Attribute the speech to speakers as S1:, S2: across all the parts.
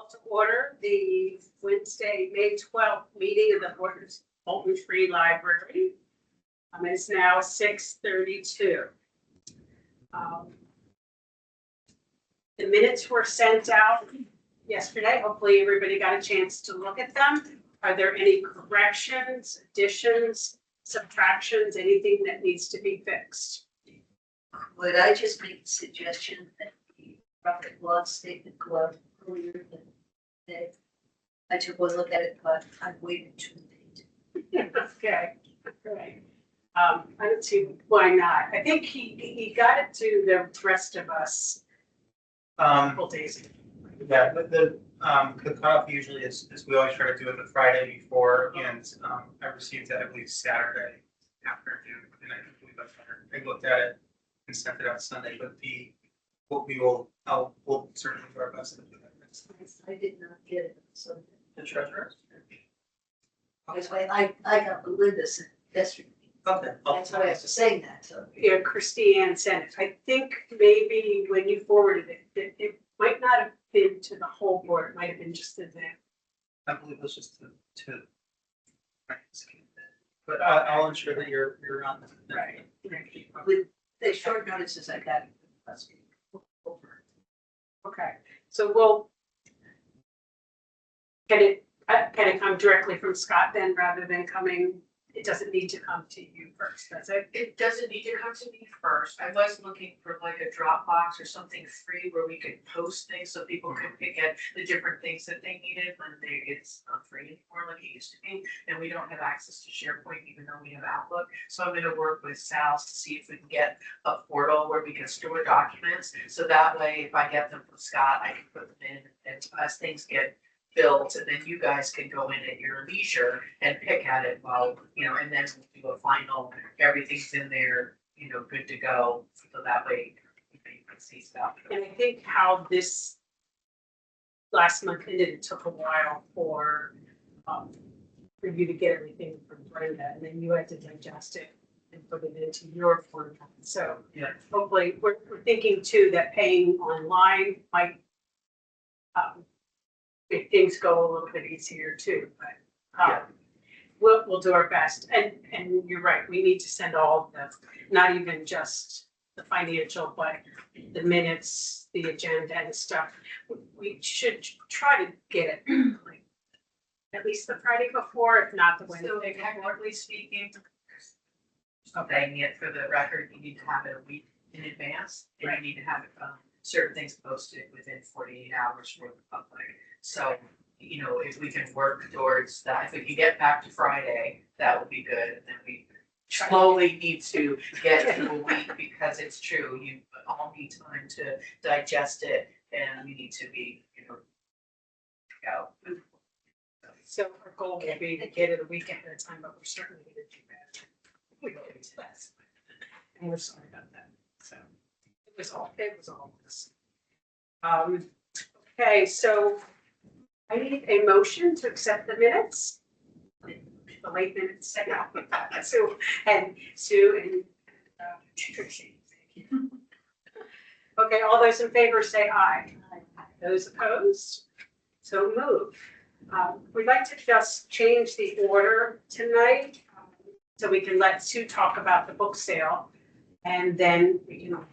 S1: Call to order the Wednesday, May 12th meeting of the Bolton Free Library. It's now 6:32. The minutes were sent out yesterday. Hopefully everybody got a chance to look at them. Are there any corrections, additions, subtractions, anything that needs to be fixed?
S2: Would I just make a suggestion that the profit and loss statement go out earlier than today? I took one look at it, but I waited too late.
S1: Okay, great. I don't see why not. I think he got it to the rest of us a couple days ago.
S3: Yeah, the cutoff usually is we always try to do it the Friday before, and I received that, I believe, Saturday afternoon, and I believe I looked at it and sent it out Sunday, but we'll certainly do our best to do that next time.
S2: I did not get it, so
S3: The treasurer?
S2: that's why I got Belinda sent yesterday.
S3: Okay.
S2: That's why I was saying that, so.
S1: Yeah, Christiane sent it. I think maybe when you forwarded it, it might not have been to the whole board. It might have been just to them.
S3: I believe it was just to. But I'll ensure that you're on the.
S1: Right.
S2: With the short notices I got, that's over.
S1: Okay, so we'll can it come directly from Scott then rather than coming? It doesn't need to come to you first, does it?
S4: It doesn't need to come to me first. I was looking for like a Dropbox or something free where we could post things so people could pick at the different things that they needed when it's not free anymore like it used to be. And we don't have access to SharePoint even though we have Outlook. So I'm gonna work with Sal to see if we can get a portal where we can store documents. So that way, if I get them from Scott, I can put them in, and as things get built, and then you guys can go in at your leisure and pick at it while, and then we'll do a final, everything's in there, good to go. So that way you can see stuff.
S1: And I think how this last month ended, it took a while for you to get everything from Brenda, and then you had to digest it and put it into your format. So
S3: Yeah.
S1: hopefully, we're thinking too that paying online might make things go a little bit easier too, but we'll do our best. And you're right, we need to send all the, not even just the financial, but the minutes, the agenda and stuff. We should try to get it like at least the Friday before, if not the
S4: So
S1: Wednesday before.
S4: technically speaking, saying it for the record, you need to have it a week in advance, and you need to have certain things posted within 48 hours for the public. So, if we can work towards that, if we can get back to Friday, that would be good, and then we slowly need to get to a week, because it's true, you all need time to digest it, and we need to be, go.
S1: So our goal will be to get it a week ahead of time, but we're certainly gonna do that. We will do that. And we're sorry about that. So it was all this. Okay, so I need a motion to accept the minutes. The late minutes, Sue and Tracy. Okay, all those in favor say aye. Those opposed? So moved. We'd like to just change the order tonight, so we can let Sue talk about the book sale, and then we can.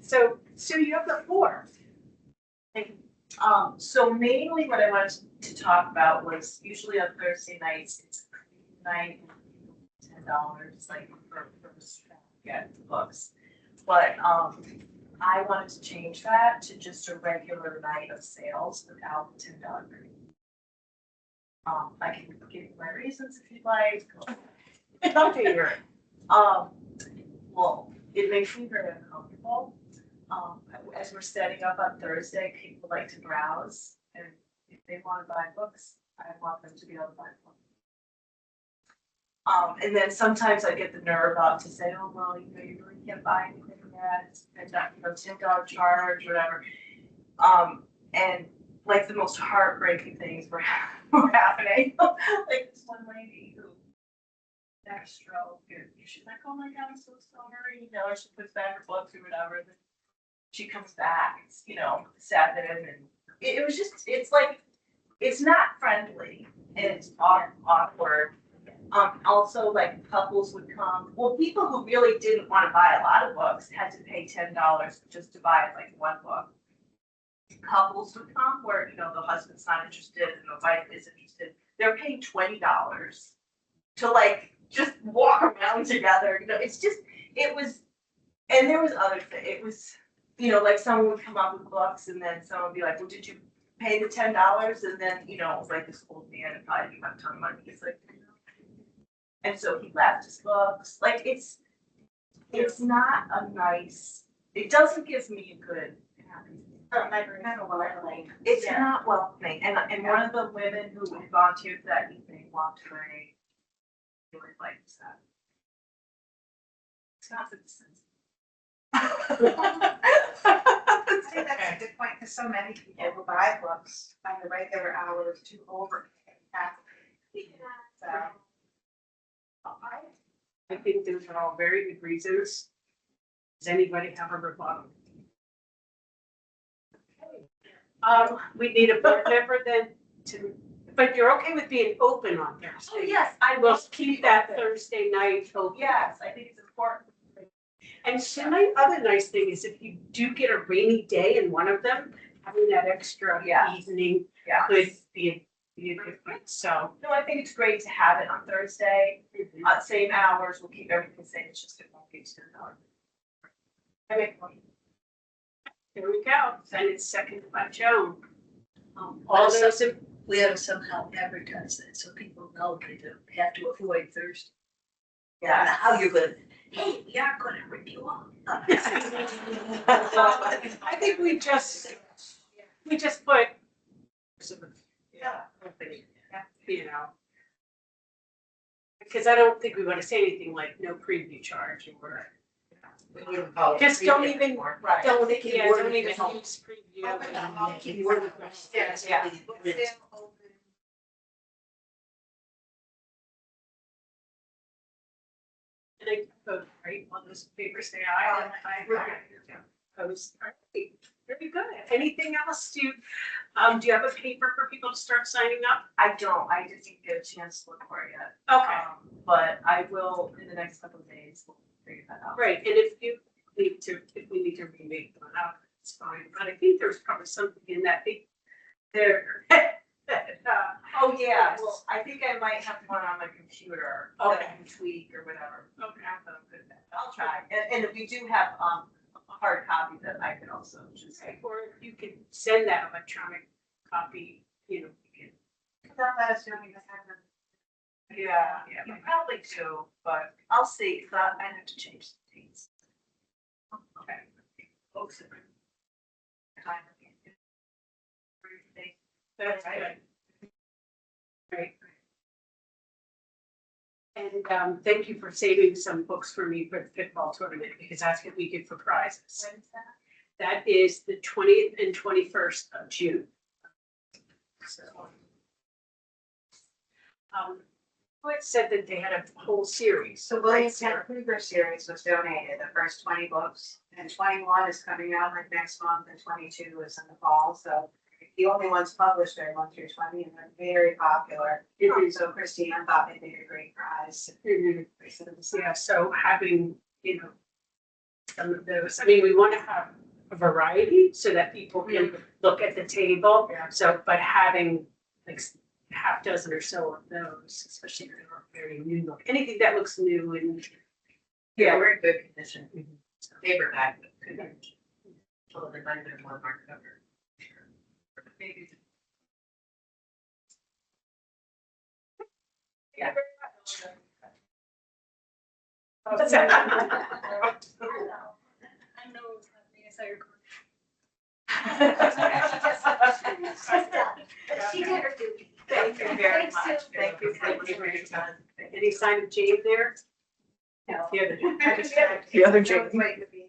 S1: So Sue, you have the floor.
S5: Thank you. So mainly what I wanted to talk about was usually on Thursday nights, it's night, $10, like for get the books. But I wanted to change that to just a regular night of sales without the $10 fee. I can give you my reasons if you'd like.
S1: Okay,
S5: Well, it makes me very uncomfortable. As we're setting up on Thursday, people like to browse, and if they want to buy books, I want them to be able to buy books. And then sometimes I get the nerve up to say, oh, well, you really can't buy anything yet, and that, $10 charge, whatever. And like the most heartbreaking things were happening. Like this one lady who had a stroke, and she's like, oh my God, I'm so sorry. She puts back her books or whatever. She comes back, sat in and it was just, it's like, it's not friendly and it's awkward. Also like couples would come, well, people who really didn't want to buy a lot of books had to pay $10 just to buy like one book. Couples would come where, you know, the husband's not interested and the wife is interested, they're paying $20 to like just walk around together, you know, it's just, it was, and there was other things, it was, you know, like someone would come up with books and then someone would be like, well, did you pay the $10? And then, you know, it was like this old man and probably didn't have a ton of money, he's like, and so he left his books, like it's not a nice, it doesn't give me a good happy. It's not welcoming, and one of the women who volunteered that evening walked away. Really liked that. It's not for the sense.
S6: See, that's a good point, because so many people will buy books on the regular hours to over. So,
S1: I think those are all very good reasons. Does anybody have a rebuttal? We need a board member then to, but you're okay with being open on Thursday?
S5: Oh, yes, I
S1: We'll
S5: will
S1: keep that
S5: open.
S1: Thursday night open.
S5: Yes, I think it's important.
S1: And so my other nice thing is if you do get a rainy day in one of them, having that extra
S5: Yeah.
S1: evening
S5: Yeah.
S1: could be a difference, so.
S5: No, I think it's great to have it on Thursday, same hours, we'll keep everything the same, it's just it won't be $10. I make money.
S1: There we go, and it's seconded by Joan. All those in,
S2: We ought to somehow advertise that so people know they don't have to avoid Thursday. I don't know
S5: Yeah.
S2: how you're gonna, hey, we are gonna rip you off.
S1: I think we just put.
S5: Yeah.
S1: You know. Because I don't think we want to say anything like no preview charge or. Just don't even,
S5: Right.
S1: don't,
S2: Thinking
S1: yeah,
S2: word
S1: don't
S2: of
S1: even
S2: mouth.
S1: use preview.
S2: Keep word of mouth.
S5: Yeah.
S6: book sale open.
S1: And I vote, right, on those papers, say aye. Opposed, all right, very good. Anything else do you have a paper for people to start signing up?
S5: I don't, I didn't get a chance to look for it yet.
S1: Okay,
S5: But I will in the next couple of days, we'll figure that out.
S1: great, and if we need to remake one up, it's fine, but I think there's probably something in that big, there.
S5: Oh, yeah, well, I think I might have one on my computer that I
S1: Okay.
S5: can tweak or whatever.
S1: Okay.
S5: But I'm good at that. I'll try, and if we do have, a hard copy that I could also just.
S1: Or if you can send that electronic copy, you know, we
S6: Don't let us know you just have them.
S5: Yeah,
S1: can,
S5: you probably do, but I'll see, cause I have to change some things.
S1: okay.
S5: Folks are time.
S1: That's good. Great. And thank you for saving some books for me for the pickleball tournament, because that's what we get for prizes.
S5: When's that?
S1: That is the 20th and 21st of June. So. It said that they had a whole series.
S6: So Williamstown Kruger series was donated, the first 20 books, and 21 is coming out like next month, and 22 is in the fall, so the only ones published are 1 through 20, and they're very popular. So Christina thought they'd make a great prize.
S1: Yeah, so having, you know, some of those, I mean, we want to have a variety so that people can look at the table.
S5: Yeah.
S1: So, but having like half dozen or so of those, especially if they're very new look, anything that looks new and.
S4: Yeah, we're in good condition. Paperback, but good. Well, they might have been more hardcover. Maybe.
S5: Yeah.
S1: What's that?
S2: I know, yes, I record. She did her duty.
S5: Thank you very
S2: Thanks,
S5: much.
S2: Sue.
S5: Thank you so
S1: Thank
S5: much
S1: you
S5: for
S1: very
S5: your time.
S1: Any sign of Jane there?
S2: No.
S1: The other.
S5: The other
S6: That was waiting to be.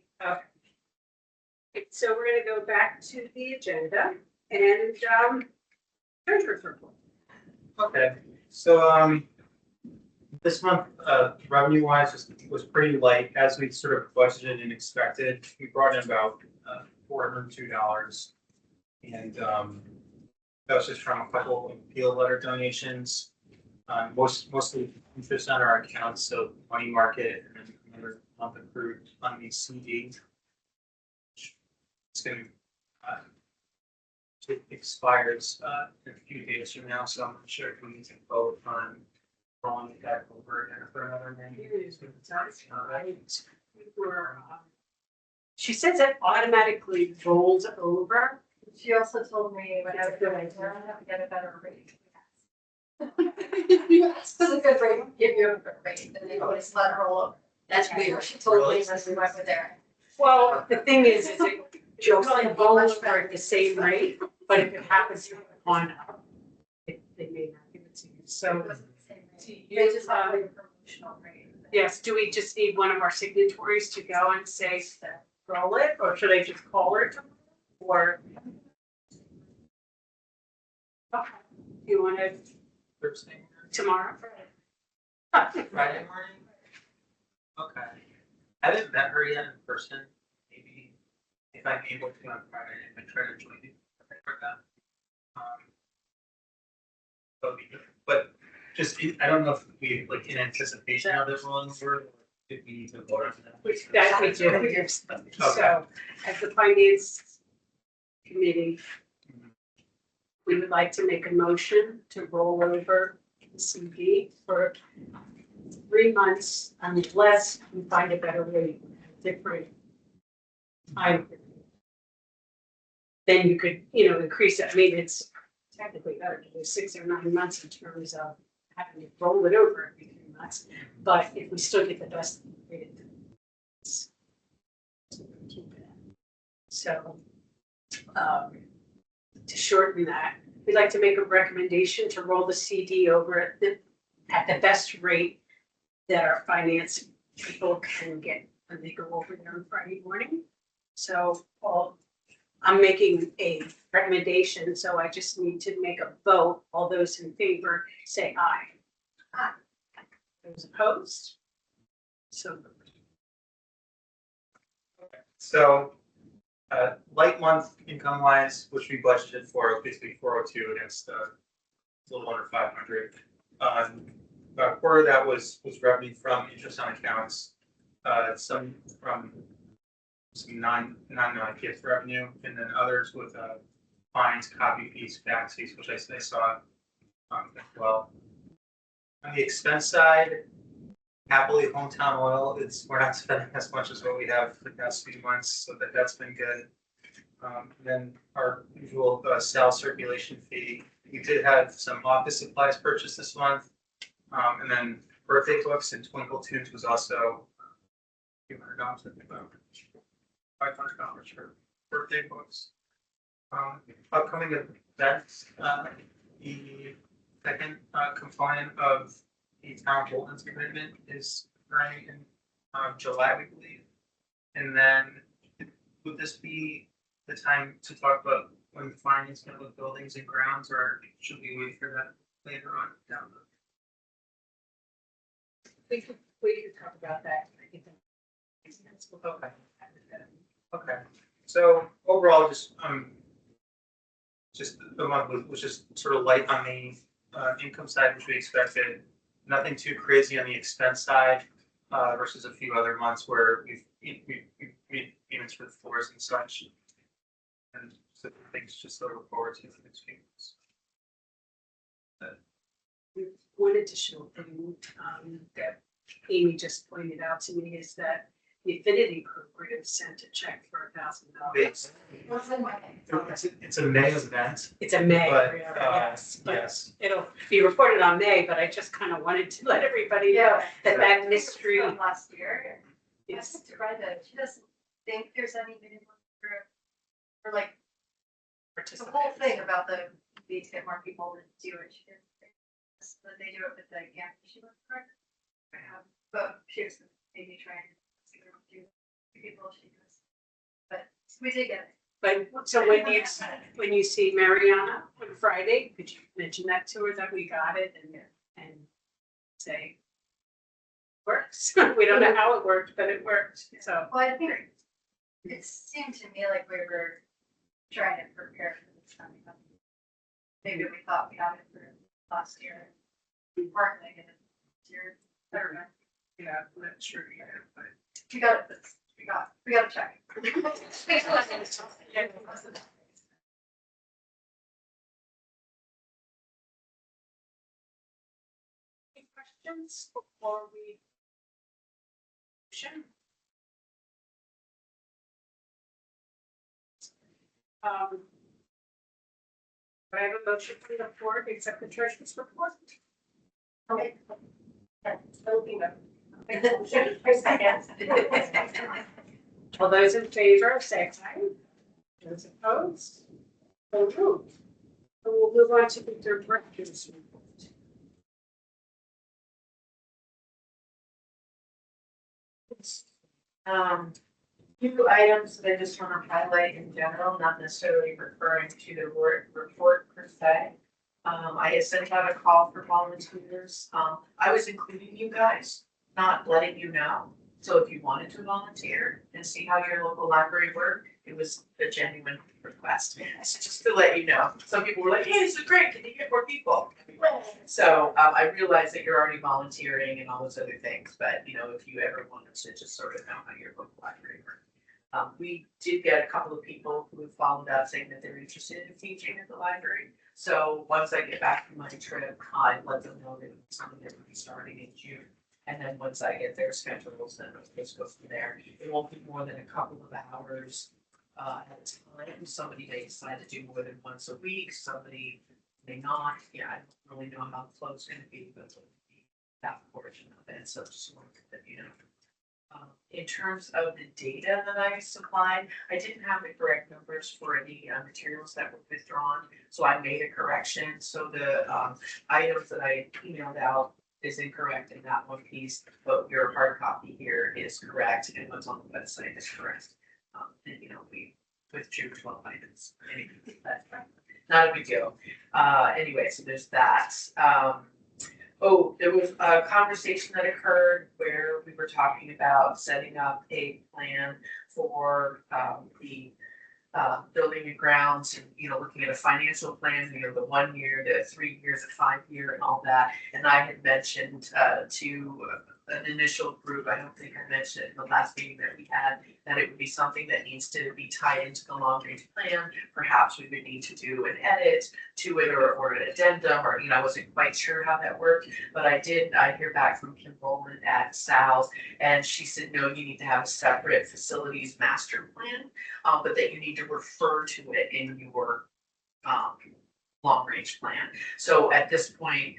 S1: So we're gonna go back to the agenda and, treasurer's report.
S3: Okay, so, this month, revenue wise was pretty light, as we sort of budgeted and expected. We brought in about, $402. And that was just from a couple of appeal letter donations. Mostly interest on our accounts, so money market and then another month approved on the CD. It's gonna, it expires in a few days from now, so I'm not sure if we need to vote on rolling it back over again for another 90 days.
S1: She says it automatically rolls over.
S6: She also told me when I was doing it, I have to get a better rate.
S2: You asked for the good rate, give you a good rate, and they always let her roll over. That's weird, she told me when we went with there.
S1: Well, the thing is it can roll over at the same rate, but if it happens on up, they may not give it to you.
S2: It
S1: So,
S2: wasn't the same rate.
S1: do
S2: They
S1: you,
S2: just have a promotional rate.
S1: yes, do we just need one of our signatories to go and say that roll it, or should I just call her tomorrow? Or? Okay, you want it
S3: Thursday,
S1: tomorrow?
S3: Friday morning? Okay. I haven't met her yet in person. Maybe if I'm able to on Friday, I might try to join you for that. But just, I don't know if we, like, in anticipation of this rolling over, or if we need to vote on that.
S1: That we do. So, as the finance committee, we would like to make a motion to roll over the CD for 3 months unless we find a better rate, different time. Then you could, increase it. I mean, it's technically better to do 6 or 9 months in terms of having to roll it over every 3 months. But if we still get the best rate, it's keep it. So, to shorten that, we'd like to make a recommendation to roll the CD over at the best rate that our finance people can get when they go over there on Friday morning. So I'm making a recommendation, so I just need to make a vote. All those in favor, say aye. Aye. Those opposed? So.
S3: So, light month income wise, which we budgeted for, basically 402 against a little under 500. A quarter of that was revenue from interest on accounts, some from some non-gift revenue, and then others with fines, copy fees, fax fees, which I saw as well. On the expense side, happily, hometown oil, we're not spending as much as what we have for the past few months, so that's been good. Then our usual sales circulation fee. We did have some office supplies purchased this month. And then birthday books and Twinkle Tunes was also $200, I think about $500 for birthday books. Upcoming events, the second component of the town Bolton's commitment is occurring in July, we believe. And then would this be the time to talk about when finance going with buildings and grounds, or should we wait for that later on down the?
S1: We could talk about that. I think that makes sense. We'll go back.
S3: Okay, so overall, just the month was just sort of light on the income side, which we expected. Nothing too crazy on the expense side versus a few other months where we've made payments for the floors and such. And so things just to look forward to for the next few months.
S1: We wanted to show a thing that Amy just pointed out to me is that the Affinity program sent a check for $1,000.
S3: It's a May event,
S1: It's a May,
S3: but
S1: yes, but
S3: yes.
S1: it'll be reported on May, but I just kind of wanted to let everybody know that mystery
S2: From last year.
S1: is.
S2: Yes, to write that, she doesn't think there's any minimum for like the whole thing about the need to get more people to do it. She didn't think, but they do it with the she was correct. But she was maybe trying to do people she does. But we did get it.
S1: But so when you see Mariana on Friday, could you mention that to her that we got it and say works? We don't know how it worked, but it worked. So
S2: Well, I think it seemed to me like we were trying to prepare for the Maybe we thought we had it for last year. We weren't making it this year. I don't know.
S1: Yeah, I'm not sure yet, but.
S2: We got it, we got to check.
S1: Any questions before we? Sure. Do I have a motion from the board, accept the treasurer's report?
S2: Okay.
S1: All those in favor, say aye. Those opposed? So moved. So we'll move on to the director's report.
S4: Few items that I just want to highlight in general, not necessarily referring to the report per se. I had sent out a call for volunteers. I was including you guys, not letting you know. So if you wanted to volunteer and see how your local library worked, it was a genuine request. So just to let you know, some people were like, hey, this is great, can you get more people? So I realize that you're already volunteering and all those other things, but you know, if you ever wanted to just sort of know how your local library works. We did get a couple of people who have followed up saying that they're interested in teaching at the library. So once I get back from my trip, I let them know that it's something that will be starting in June. And then once I get their schedules, then we'll just go from there. It won't be more than a couple of hours at a time. Somebody may decide to do more than once a week, somebody may not. Yeah, I don't really know how the flow's gonna be, but it'll be that portion of it. So just wanted to let you know. In terms of the data that I supplied, I didn't have the correct numbers for the materials that were withdrawn, so I made a correction. So the items that I emailed out is incorrect in that one piece, but your hard copy here is correct, and what's on the website is correct. And you know, we withdrew 12 items. Anyway, that's not a big deal. Anyway, so there's that. Oh, there was a conversation that occurred where we were talking about setting up a plan for the building and grounds, and you know, looking at a financial plan, you know, the 1 year, the 3 years, the 5 year, and all that. And I had mentioned to an initial group, I don't think I mentioned it in the last meeting that we had, that it would be something that needs to be tied into the long range plan. Perhaps we would need to do an edit to it or an addendum, or you know, I wasn't quite sure how that worked, but I hear back from Kim Bowman at Sal's, and she said, no, you need to have a separate facilities master plan, but that you need to refer to it in your long range plan. So at this point,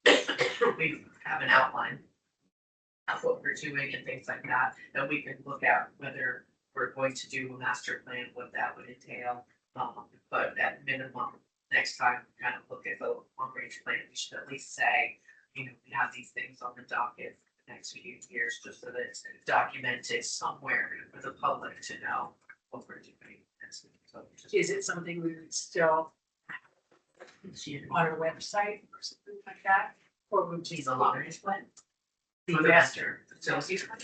S4: we have an outline of what we're doing and things like that, and we can look at whether we're going to do a master plan, what that would entail. But at minimum, next time, kind of look at the long range plan, we should at least say, you know, we have these things on the docket for the next few years, just so that it's documented somewhere for the public to know what we're doing. So
S1: Is it something we would still on our website or something like that? Or would
S4: He's
S1: just
S4: a long range plan.
S1: the
S4: The
S1: master?
S4: facilities plan.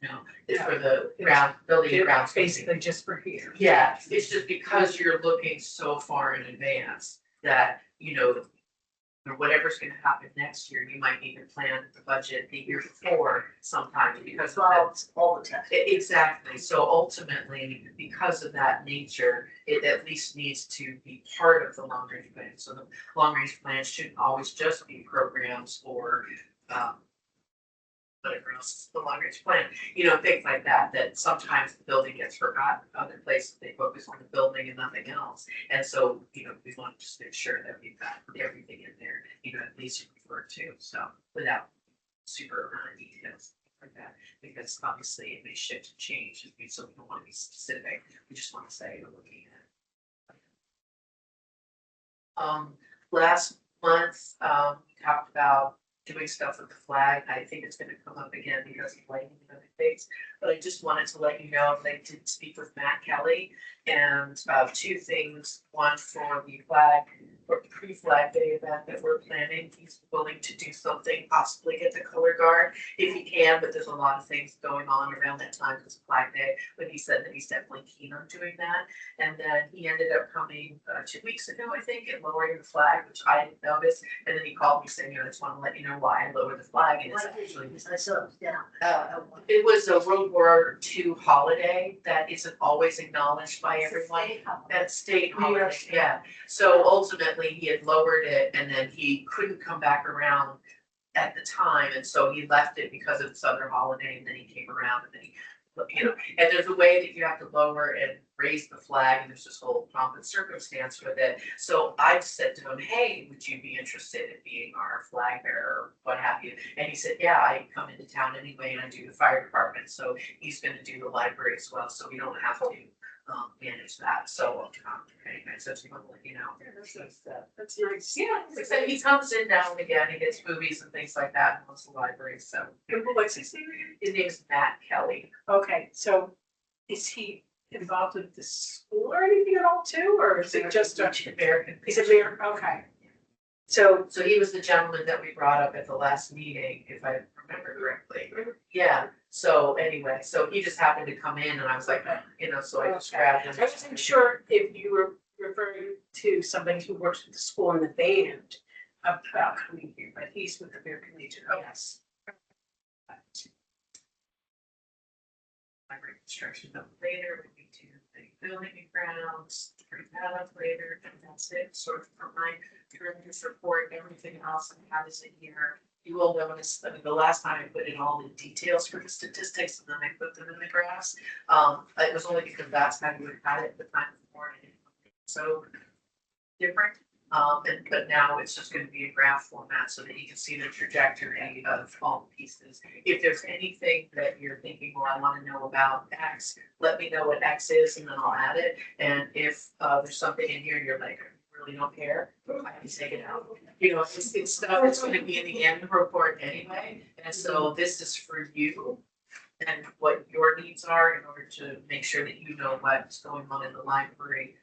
S4: No, it's for the ground, building and ground spacing.
S1: Basically just for here.
S4: Yeah, it's just because you're looking so far in advance that, you know, whatever's gonna happen next year, you might need to plan the budget the year before sometimes because of that.
S6: All the time.
S4: Exactly, so ultimately, because of that nature, it at least needs to be part of the long range plan. So the long range plan shouldn't always just be programs or whatever else is the long range plan, you know, things like that, that sometimes the building gets forgotten, other places they focus on the building and nothing else. And so, you know, we want to just make sure that we've got everything in there, you know, at least refer to, so without super amount of details like that, because obviously it may shift and change, so we don't want to be specific, we just want to say we're looking at. Last month, we talked about doing stuff with the flag. I think it's gonna come up again because of lighting and other things, but I just wanted to let you know that I did speak with Matt Kelly and two things. One for the flag, or pre-Flag Day event that we're planning. He's willing to do something, possibly get the color guard if he can, but there's a lot of things going on around that time because of Flag Day. But he said that he's definitely keen on doing that. And then he ended up coming 2 weeks ago, I think, and lowering the flag, which I didn't notice. And then he called me saying, I just want to let you know why I lowered the flag. And it's actually
S2: I saw it, yeah.
S4: it was a World War II holiday that isn't always acknowledged by everyone. That state holiday, yeah. So ultimately, he had lowered it and then he couldn't come back around at the time, and so he left it because of this other holiday, and then he came around and then he, and there's a way that you have to lower and raise the flag, and there's this whole pomp and circumstance with it. So I said to him, hey, would you be interested in being our flag bearer or what have you? And he said, yeah, I come into town anyway and I do the fire department, so he's gonna do the library as well, so we don't have to manage that. So anyway, so just want to let you know.
S1: That's nice.
S4: Yeah, except he comes in now and again, he gets movies and things like that, and loves the library, so.
S1: And what's his name?
S4: His name's Matt Kelly.
S1: Okay, so is he involved with the school or anything at all too, or is it just a,
S4: American.
S1: he's a mayor, okay. So,
S4: So he was the gentleman that we brought up at the last meeting, if I remember correctly. Yeah, so anyway, so he just happened to come in and I was like, so I just grabbed him.
S1: I wasn't sure if you were referring to somebody who works with the school and the band about coming here, but he's with the American Legion, yes.
S4: Library construction up later, we need to the building and grounds, bring that up later, and that's it, sort of for my director's report, everything else I have is in here. You will notice that the last time I put in all the details for the statistics and then I put them in the graphs. It was only because that's how you would have had it the time before, and so different. But now it's just gonna be a graph format so that you can see the trajectory of all the pieces. If there's anything that you're thinking, well, I wanna know about X, let me know what X is and then I'll add it. And if there's something in here you're like, I really don't care, I can take it out. It's stuff that's gonna be in the end report anyway. And so this is for you and what your needs are in order to make sure that you know what's going on in the library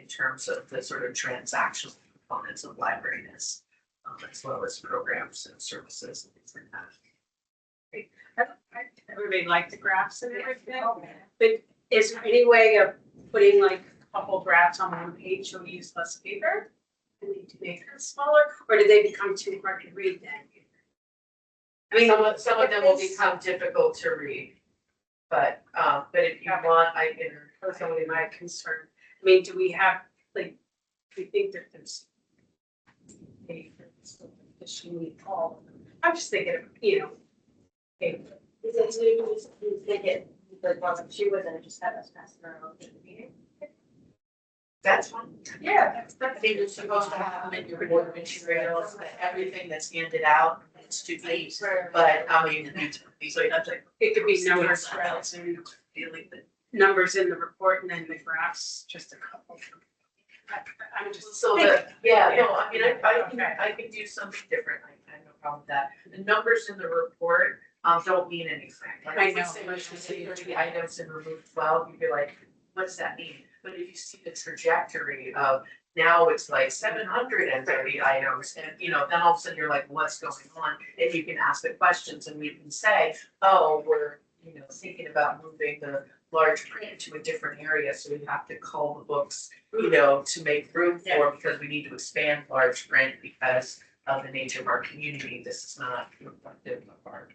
S4: in terms of the sort of transactional components of librariness, as well as programs and services and things like that.
S1: I really like the graphs and everything, but is there any way of putting like a couple graphs on one page so we use less paper? And need to make them smaller, or do they become too hard to read then? I mean,
S4: Some of them will become difficult to read, but if you want, I can.
S1: that's only my concern. I mean, do we have, like, do we think that there's efficiently all of them? I'm just thinking of, paper.
S2: Is it maybe we should take it, like, while she was in, just have us pass it around in the meeting?
S4: That's fine.
S1: Yeah,
S4: I think you're supposed to have them in your board materials, that everything that's handed out needs to be, but I mean, it needs to be, so that's like.
S1: it could be numbers, spreads, and
S4: Feeling that.
S1: numbers in the report and then the graphs, just a couple. I'm just.
S4: So that, yeah, no, I mean, I can do something different, I have no problem with that. The numbers in the report, don't mean anything. Like,
S1: I
S4: if we
S1: know.
S4: say motion to see 30 items and remove 12, you'd be like, what does that mean? But if you see the trajectory of, now it's like 730 items, and then all of a sudden you're like, what's going on? And you can ask the questions and we can say, oh, we're, thinking about moving the large print to a different area, so we have to cull the books, to make room for, because we need to expand large print because of the nature of our community. This is not reflective of our,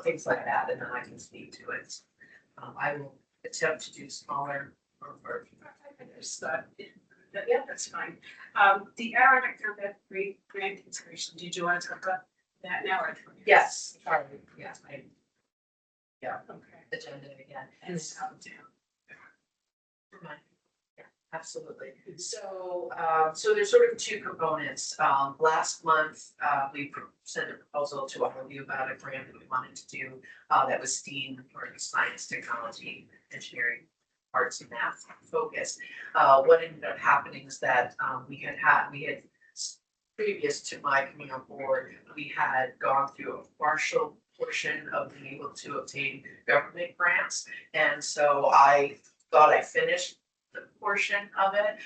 S4: things like that, and then I can speak to it. I will attempt to do smaller or
S1: Just yeah, that's fine. The Arabic Combat Grant Inspiration, did you want to talk about that now or?
S4: yes, sorry, yes,
S1: Okay.
S4: agenda again.
S1: And it's out down.
S4: Remind me. Yeah, absolutely. So there's sort of two components. Last month, we sent a proposal to all of you about a grant that we wanted to do, that was STEAM, or science, technology, engineering, arts and math focused. What ended up happening is that, we had previous to my coming on board, we had gone through a partial portion of being able to obtain government grants. And so I thought I finished the portion of it.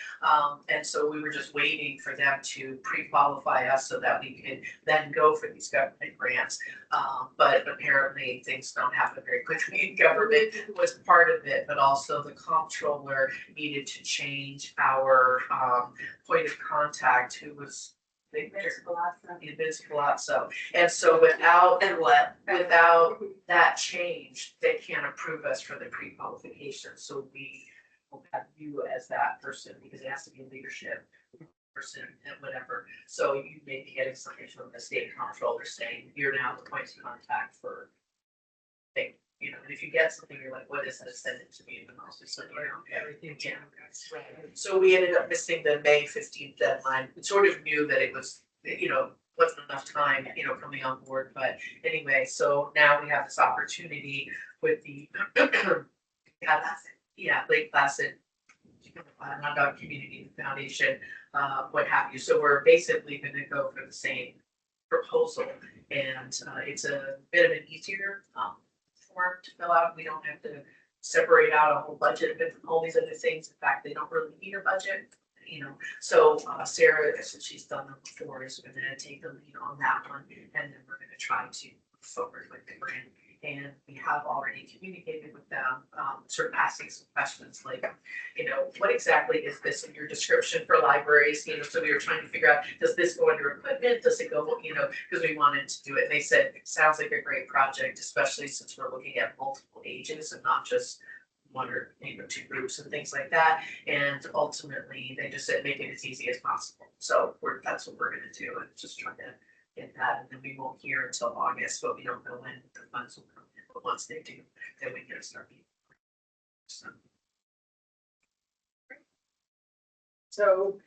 S4: And so we were just waiting for them to pre-qualify us so that we could then go for these government grants. But apparently things don't happen very quickly in government was part of it, but also the comptroller needed to change our point of contact who was the Palazzo. And so without that change, they can't approve us for the pre-qualification. So we will have you as that person because it has to be a leadership person and whatever. So you may be getting something from the state comptroller saying you're now the point of contact for thing. You know, and if you get something, you're like, what is this? Send it to me and I'll just send it out.
S1: Everything.
S4: Yeah. Right. So we ended up missing the May 15th deadline. We sort of knew that it was, you know, wasn't enough time, you know, coming on board. But anyway, so now we have this opportunity with the Lake Placid Onondaga Community Foundation, what have you. So we're basically going to go for the same proposal, and it's a bit of an easier form to fill out. We don't have to separate out a whole budget of all these other things. In fact, they don't really need a budget, you know. So Sarah, since she's done them before, is going to take the lead on that one, and then we're going to try to move forward with the grant. And we have already communicated with them, sort of asking some questions like, you know, what exactly is this in your description for libraries? You know, so we were trying to figure out, does this go under equipment? Does it go, you know, because we wanted to do it. And they said, sounds like a great project, especially since we're looking at multiple ages and not just one or two groups and things like that. And ultimately, they just said, make it as easy as possible. So that's what we're going to do, and just try to get that, and then we won't hear until August, but we don't know when the funds will come in, but once they do, then we can start.
S1: So,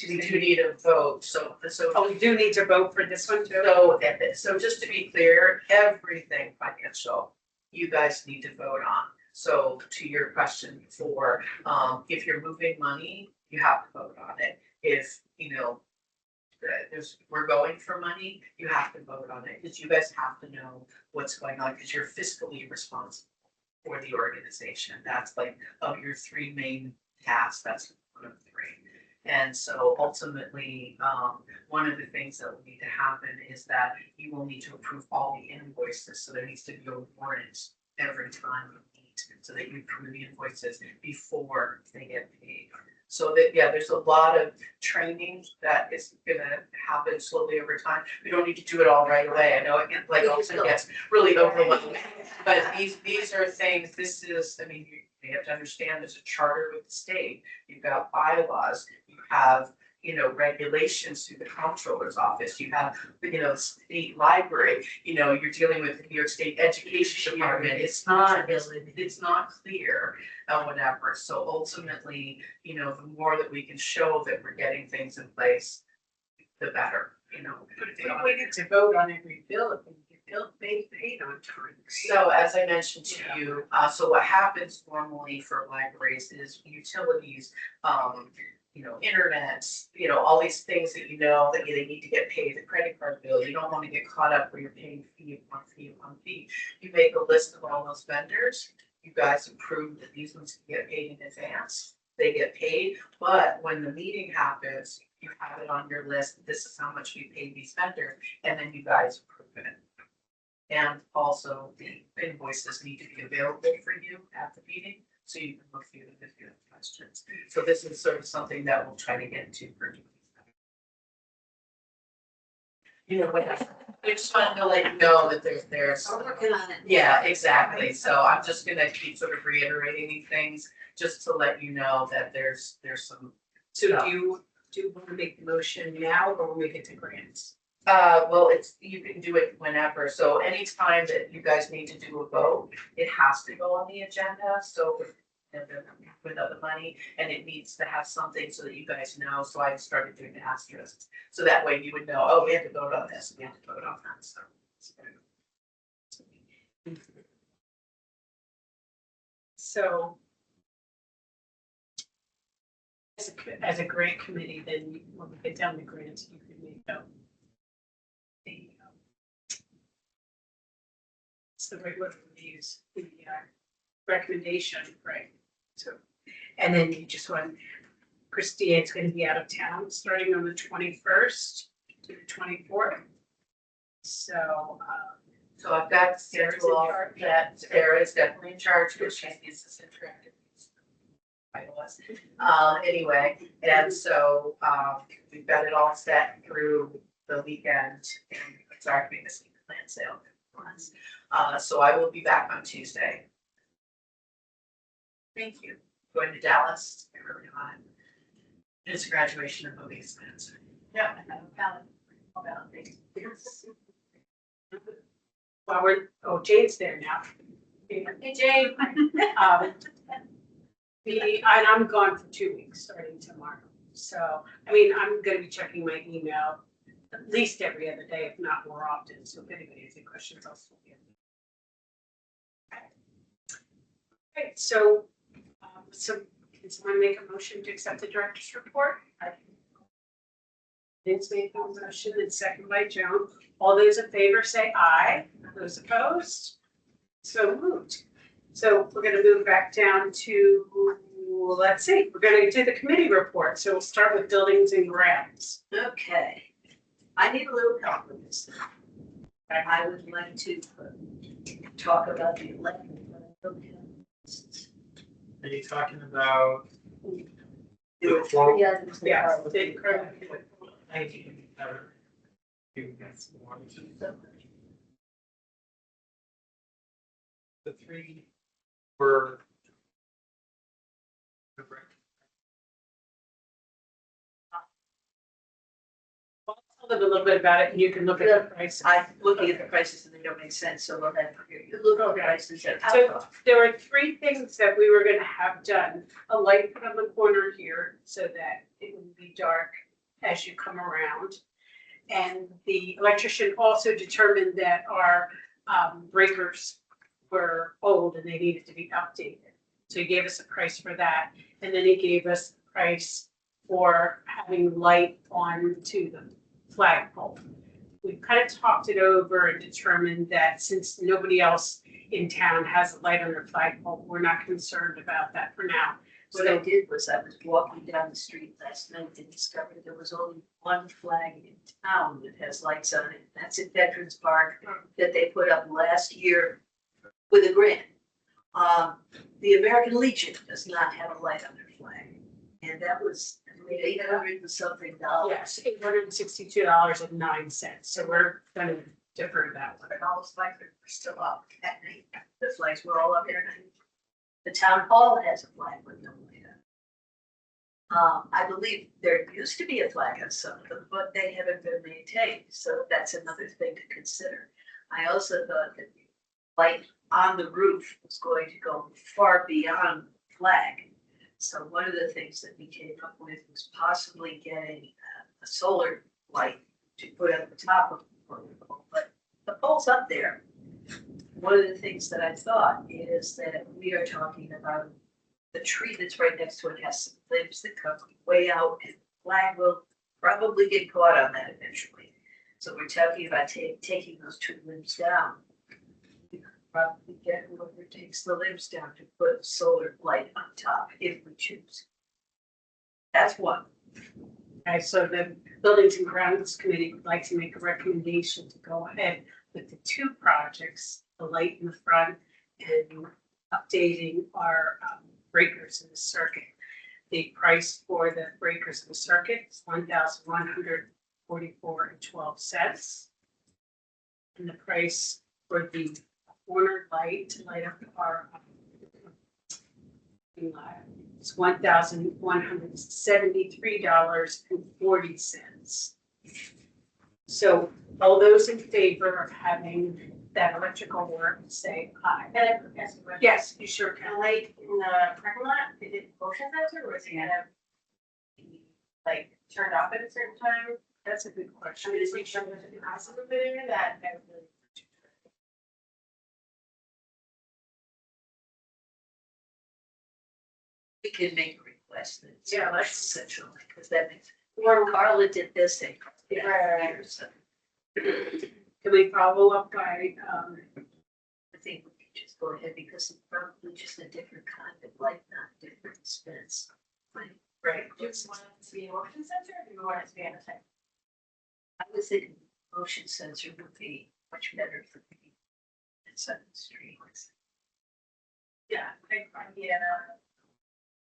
S4: We do need a vote, so.
S1: oh, we do need to vote for this one too?
S4: So just to be clear, everything financial, you guys need to vote on. So to your question before, if you're moving money, you have to vote on it. If, you know, we're going for money, you have to vote on it, because you guys have to know what's going on, because you're fiscally responsible for the organization. That's like of your three main tasks, that's one of the three. And so ultimately, one of the things that will need to happen is that you will need to approve all the invoices, so there needs to be a warrant every time you meet, so that you approve the invoices before they get paid. So that, yeah, there's a lot of training that is gonna happen slowly over time. We don't need to do it all right away. I know it like also gets really overwhelming. But these are things, this is, I mean, you have to understand there's a charter with the state. You've got bylaws, you have, you know, regulations through the comptroller's office, you have, you know, state library, you know, you're dealing with the New York State Education Department. It's not clear, whatever. So ultimately, you know, the more that we can show that we're getting things in place, the better, you know.
S1: But if we waited to vote on every bill, if we get bill paid on time.
S4: So as I mentioned to you, so what happens normally for libraries is utilities, you know, internet, you know, all these things that you know that they need to get paid, the credit card bill. You don't want to get caught up where you're paying fee upon fee upon fee. You make a list of all those vendors. You guys approve that these ones can get paid in advance. They get paid, but when the meeting happens, you have it on your list. This is how much we paid these vendors, and then you guys approve it. And also the invoices need to be available for you at the meeting, so you can look through them if you have questions. So this is sort of something that we'll try to get to for. You know, we just wanted to let you know that there's.
S2: I'm working on it.
S4: Yeah, exactly. So I'm just gonna keep sort of reiterating these things, just to let you know that there's some.
S1: So do you want to make the motion now, or when we get to grants?
S4: Well, you can do it whenever, so anytime that you guys need to do a vote, it has to go on the agenda, so with other money, and it needs to have something so that you guys know, so I started doing the asterisks. So that way you would know, oh, we have to vote on this, we have to vote on that, so.
S1: So as a grant committee, then when we get down to grants, you can make it's the right word to use, the recommendation, right? So And then you just want, Christine's gonna be out of town starting on the 21st to the 24th. So,
S4: So I've got
S1: Sarah's in
S4: schedule
S1: charge.
S4: that Sarah is definitely in charge because she's the assistant director. I was, anyway, and so, we've got it all set through the weekend and sorry, we missed the plant sale. So I will be back on Tuesday. Thank you. Going to Dallas, I really want it. It's graduation of movie expense.
S5: Yeah, I have a ballot thing.
S1: well, Jane's there now.
S5: Hey, Jane.
S1: And I'm gone for 2 weeks, starting tomorrow. So, I mean, I'm gonna be checking my email at least every other day, if not more often. So if anybody has any questions, I'll still get them. Okay, so, can someone make a motion to accept the director's report? Vince made the motion and second by Joan. All those in favor say aye. Those opposed? So moved. So we're gonna move back down to, let's see, we're gonna do the committee report. So we'll start with buildings and grounds.
S7: Okay, I need a little help with this. I would like to talk about the electric.
S3: Are you talking about?
S7: There were three items that
S1: Yeah,
S7: are.
S1: they correct.
S3: The three were.
S1: I'll tell them a little bit about it and you can look at the price.
S7: I'm looking at the prices and they don't make sense, so we'll have, you look at the prices that.
S1: So there were three things that we were gonna have done. A light put on the corner here so that it wouldn't be dark as you come around. And the electrician also determined that our breakers were old and they needed to be updated. So he gave us a price for that. And then he gave us a price for having light on to the flagpole. We kind of talked it over and determined that since nobody else in town has a light on their flagpole, we're not concerned about that for now.
S7: What I did was I was walking down the street last night and discovered there was only one flag in town that has lights on it. That's at Veterans Park that they put up last year with a grant. The American Legion does not have a light on their flag. And that was $800 and something.
S1: Yes, $862.09. So we're gonna defer that one.
S7: But all the flags are still up at night. The flags were all up there at night. The town hall has a flag with no light on. I believe there used to be a flag on some of them, but they haven't been maintained, so that's another thing to consider. I also thought that the light on the roof was going to go far beyond the flag. So one of the things that we came up with was possibly getting a solar light to put at the top of the pole, but the pole's up there. One of the things that I thought is that we are talking about the tree that's right next to it has some limbs that come way out and the flag will probably get caught on that eventually. So we're talking about taking those two limbs down. We could probably get whoever takes the limbs down to put a solar light on top if we choose. That's one.
S1: Okay, so the Buildings and Grounds Committee would like to make a recommendation to go ahead with the two projects, the light in the front and updating our breakers in the circuit. The price for the breakers in the circuit is $1,144.12. And the price for the corner light to light up our it's $1,173.40. So all those in favor of having that electrical work, say aye.
S5: Can I ask a question?
S1: Yes, you sure can.
S5: Like in the parking lot, is it motion sensor or is it gonna be like turned off at a certain time?
S1: That's a good
S5: I
S1: question.
S5: mean, is it something that you have something in there that I would really.
S7: We can make a request that it's
S1: Yeah, let's-
S7: essential, because that makes, or Carla did this thing.
S5: Right.
S7: So
S1: Can we follow up by,
S7: I think we could just to go ahead because it's probably just a different kind of light, not different expense.
S5: Right. Do you want it to be a motion sensor or do you want it to be anything?
S7: I would think a motion sensor would be much better for me inside the streets.
S5: Yeah,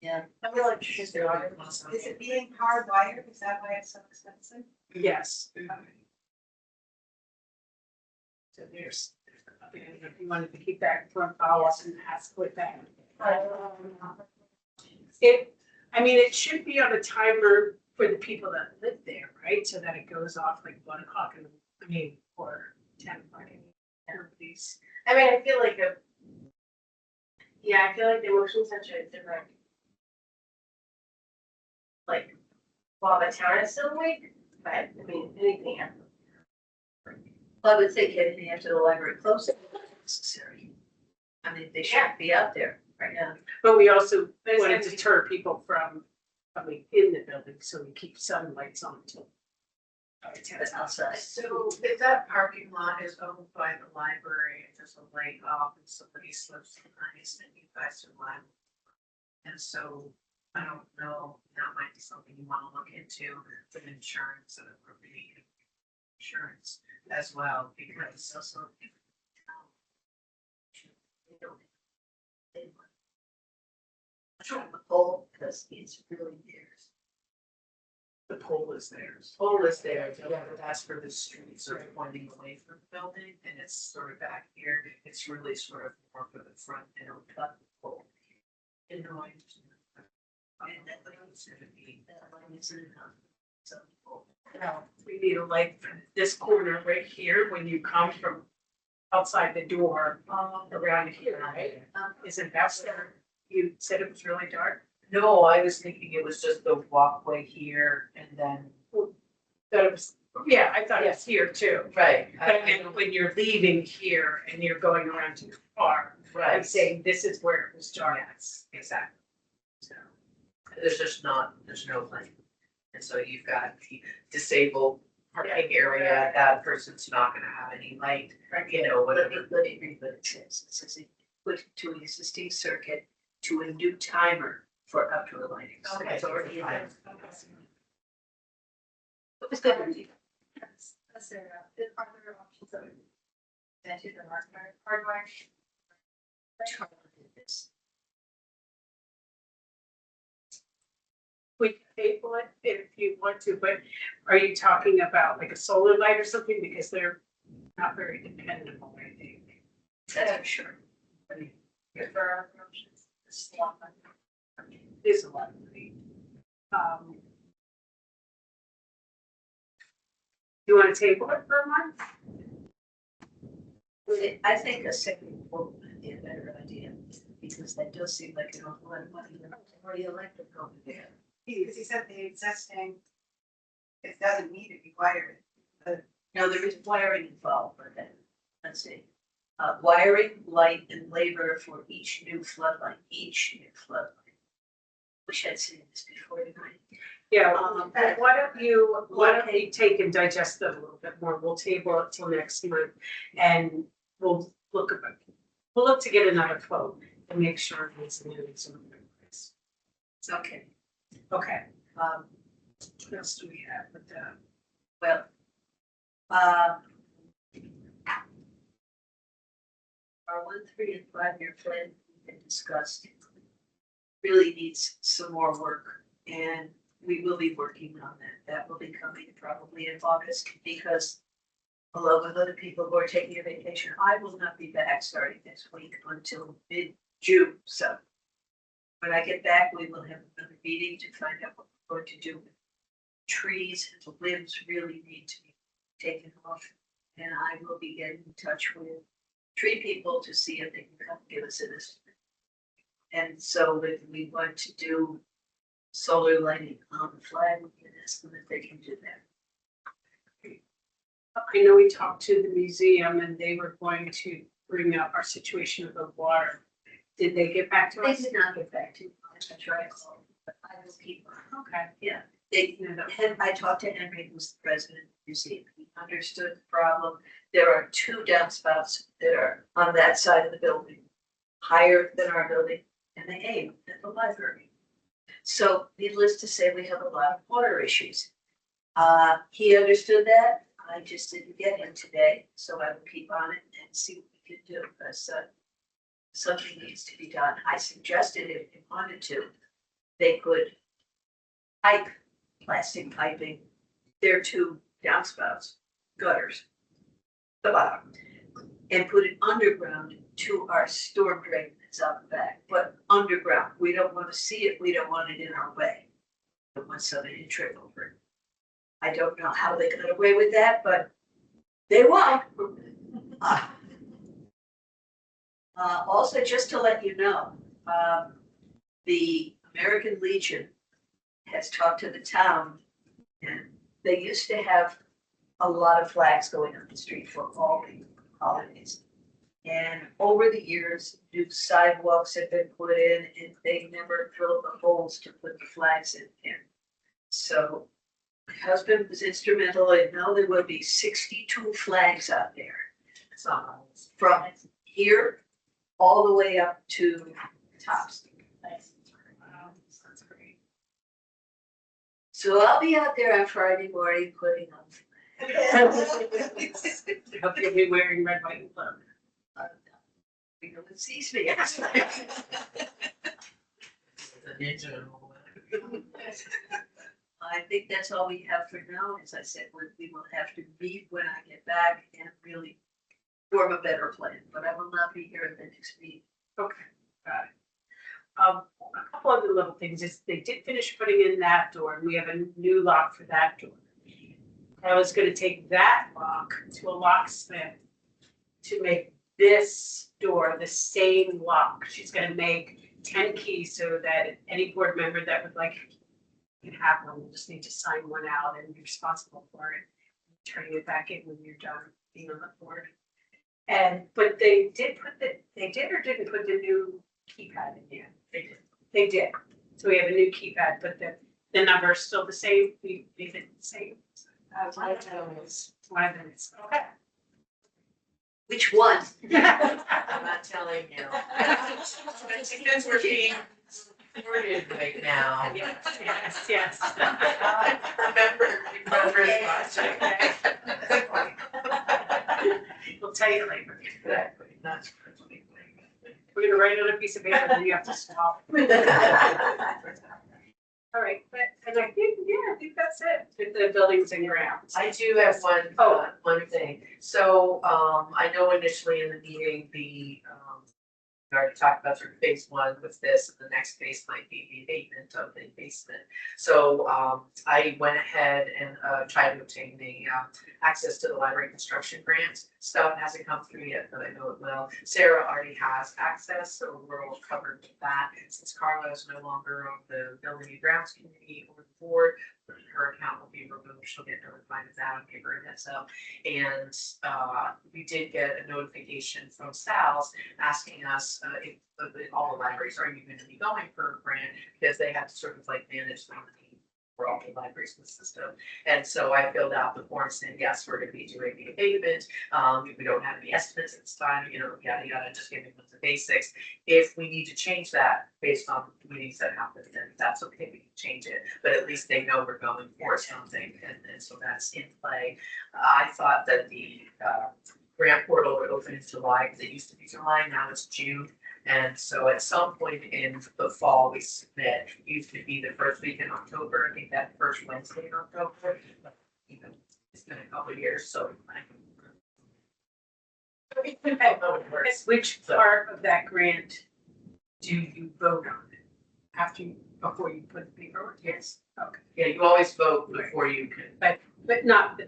S7: Yeah.
S6: I feel like, is it being hardwired? Is that why it's so expensive?
S1: Yes. So there's, if you wanted to keep that front follow up and ask with that. It should be on a timer for the people that live there, right? So that it goes off like 1 o'clock or 10 o'clock in the evening.
S5: I mean, I feel like I feel like the motion sensor is different. Like, while the town is still awake, but I mean, anything happens.
S7: Well, I would think anything after the library closes is necessary. I mean, they shouldn't be out there right now.
S1: But we also want to deter people from coming in the building, so we keep some lights on too.
S7: But outside.
S4: So if that parking lot is owned by the library, if there's a light off and somebody slips in ice, then you guys are liable. And so I don't know, that might be something you wanna look into with insurance and appropriate insurance as well, because
S7: Also. The pole, because it's really theirs.
S1: The pole is theirs.
S4: pole is there, yeah, but that's for the street sort of pointing away from the building, and it's sort of back here, it's really sort of more for the front, and it'll cut the pole. And no, I understand.
S7: And that line isn't enough. So,
S1: Now, we need a light for this corner right here when you come from outside the door around here, right? Isn't that where you said it was really dark?
S4: No, I was thinking it was just the walkway here, and then.
S1: That it was, yeah, I thought it was here too.
S4: Right.
S1: But I mean, when you're leaving here and you're going around to your car, I'm
S4: Right,
S1: saying this is where it was dark.
S4: yes, exactly.
S1: So,
S4: There's no lane. And so you've got the disabled parking area, that person's not gonna have any light, you know,
S7: let
S4: whatever.
S7: me read what it says. It says, put to an existing circuit to a new timer for outdoor lighting. So
S4: Okay.
S7: it's already in there. It was
S2: That's
S7: good.
S2: there, are there options of that you the hardwire?
S7: Charlie did this.
S1: we can table it if you want to, but are you talking about like a solar light or something? Because they're not very dependable, I think.
S7: That's for sure.
S2: Good for our options.
S7: This is a lot of fun.
S1: It is a lot of money. You want to table it for a month?
S7: I think a second quote would be a better idea, because that does seem like an awful lot of money, or the electric over there.
S6: Because he said the existing, it doesn't need to be wired.
S7: Now, there is wiring involved, but then, let's see. Wiring, light, and labor for each new floodlight, Wish I'd seen this before tonight.
S1: Yeah, but why don't you take and digest that a little bit more? We'll table it till next month and we'll look to get another quote and make sure it's in the right place.
S7: Okay,
S1: Okay,
S7: um,
S1: what else do we have with that?
S7: well, our 1, 3, and 5-year plan we discussed really needs some more work, and we will be working on that. That will be coming probably in August, because along with other people who are taking a vacation, I will not be back starting next week until mid-June. So when I get back, we will have another meeting to find out what we're going to do. Trees and limbs really need to be taken off, and I will be getting in touch with tree people to see if they can come give us an estimate. And so if we want to do solar lighting on the flag, we can ask them if they can do that.
S1: I know we talked to the museum and they were going to bring up our situation with the water. Did they get back to
S7: They
S1: us?
S7: did not get back to me. I tried calling, but I will keep on.
S1: Okay.
S7: Yeah, I talked to Henry, who's the president of the museum. He understood the problem. There are 2 downspouts that are on that side of the building higher than our building, and they aim at the library. So needless to say, we have a lot of water issues. He understood that. I just didn't get him today, so I will keep on it and see what we can do, because something needs to be done. I suggested if they wanted to, they could pipe, plastic piping, their two downspouts, gutters, the bottom, and put it underground to our storm drain that's out the back, but underground. We don't want to see it, we don't want it in our way. We don't want somebody to trip over it. I don't know how they got away with that, but they won't. Also, just to let you know, the American Legion has talked to the town, and they used to have a lot of flags going up the street for all the holidays. And over the years, new sidewalks have been put in, and they never drilled the holes to put the flags in there. So my husband was instrumental, and now there will be 62 flags out there. From here all the way up to tops.
S1: Wow, that's great.
S7: So I'll be out there on Friday morning putting up.
S1: Hope you'll be wearing red, white, and blue.
S7: No one sees me. I think that's all we have for now. As I said, we will have to meet when I get back and really form a better plan, but I will not be here at the next meeting.
S1: Okay, got it. A couple other little things is they did finish putting in that door, and we have a new lock for that door. I was gonna take that lock to a locksmith to make this door the same lock. She's gonna make 10 keys so that any board member that would like can have one. You just need to sign one out and be responsible for it. Turning it back in when you're done being on the board. But they did or didn't put the new keypad in yet? They did. They did. So we have a new keypad, but the number is still the same. We leave it the same.
S4: One of them is,
S1: One of them is, okay.
S7: Which one?
S4: I'm not telling you. Because we're being recorded right now.
S1: Yes.
S4: Remember
S1: We'll tell you later.
S4: Exactly, that's perfectly.
S1: We're gonna write it on a piece of paper, then you have to swap. All right, and I think that's it, with the buildings and grounds.
S4: I do have one thing. So, I know initially in the meeting, we already talked about sort of phase one with this, and the next phase might be the abatement of the basement. So, I went ahead and, tried to obtain the, access to the library construction grant. Stuff hasn't come through yet, but I know it will. Sarah already has access, so we're all covered with that. Since Carla is no longer on the building and grounds committee or the board, her account will be removed. She'll get notified of that. I'll give her a heads up. And we did get a notification from Sal's asking us if all the libraries are you going to be going for a grant, because they have to sort of like manage the money for all the libraries in the system. And so I filled out the form saying, yes, we're going to be doing the abatement. We don't have any estimates at this time, yada, yada, just giving them the basics. If we need to change that based on the meetings that happen, then that's okay, we can change it. But at least they know we're going for something, and so that's in play. I thought that the grant portal would open in July, because it used to be July, now it's June. And so at some point in the fall, we submit, used to be the first week in October, I think that first Wednesday in October, but it's been a couple of years, so
S1: Which part of that grant do you vote on before you put the paperwork?
S4: yes.
S1: Okay,
S4: Yeah, you always vote before you can.
S1: but not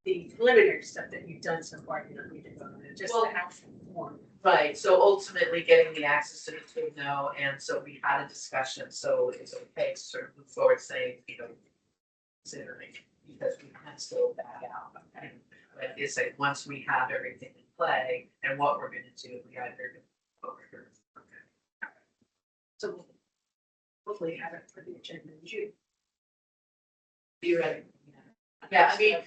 S1: the preliminary stuff that you've done so far, you don't need to vote on it, just the actual form.
S4: Right, so ultimately getting the access to the tool now, and so we had a discussion, so it's okay to sort of move forward saying, considering, because we can still back out. And but it's like, once we have everything in play and what we're gonna do, we either go over here.
S1: So we'll hopefully have it for the agenda in June.
S4: Be ready. Yeah, I mean,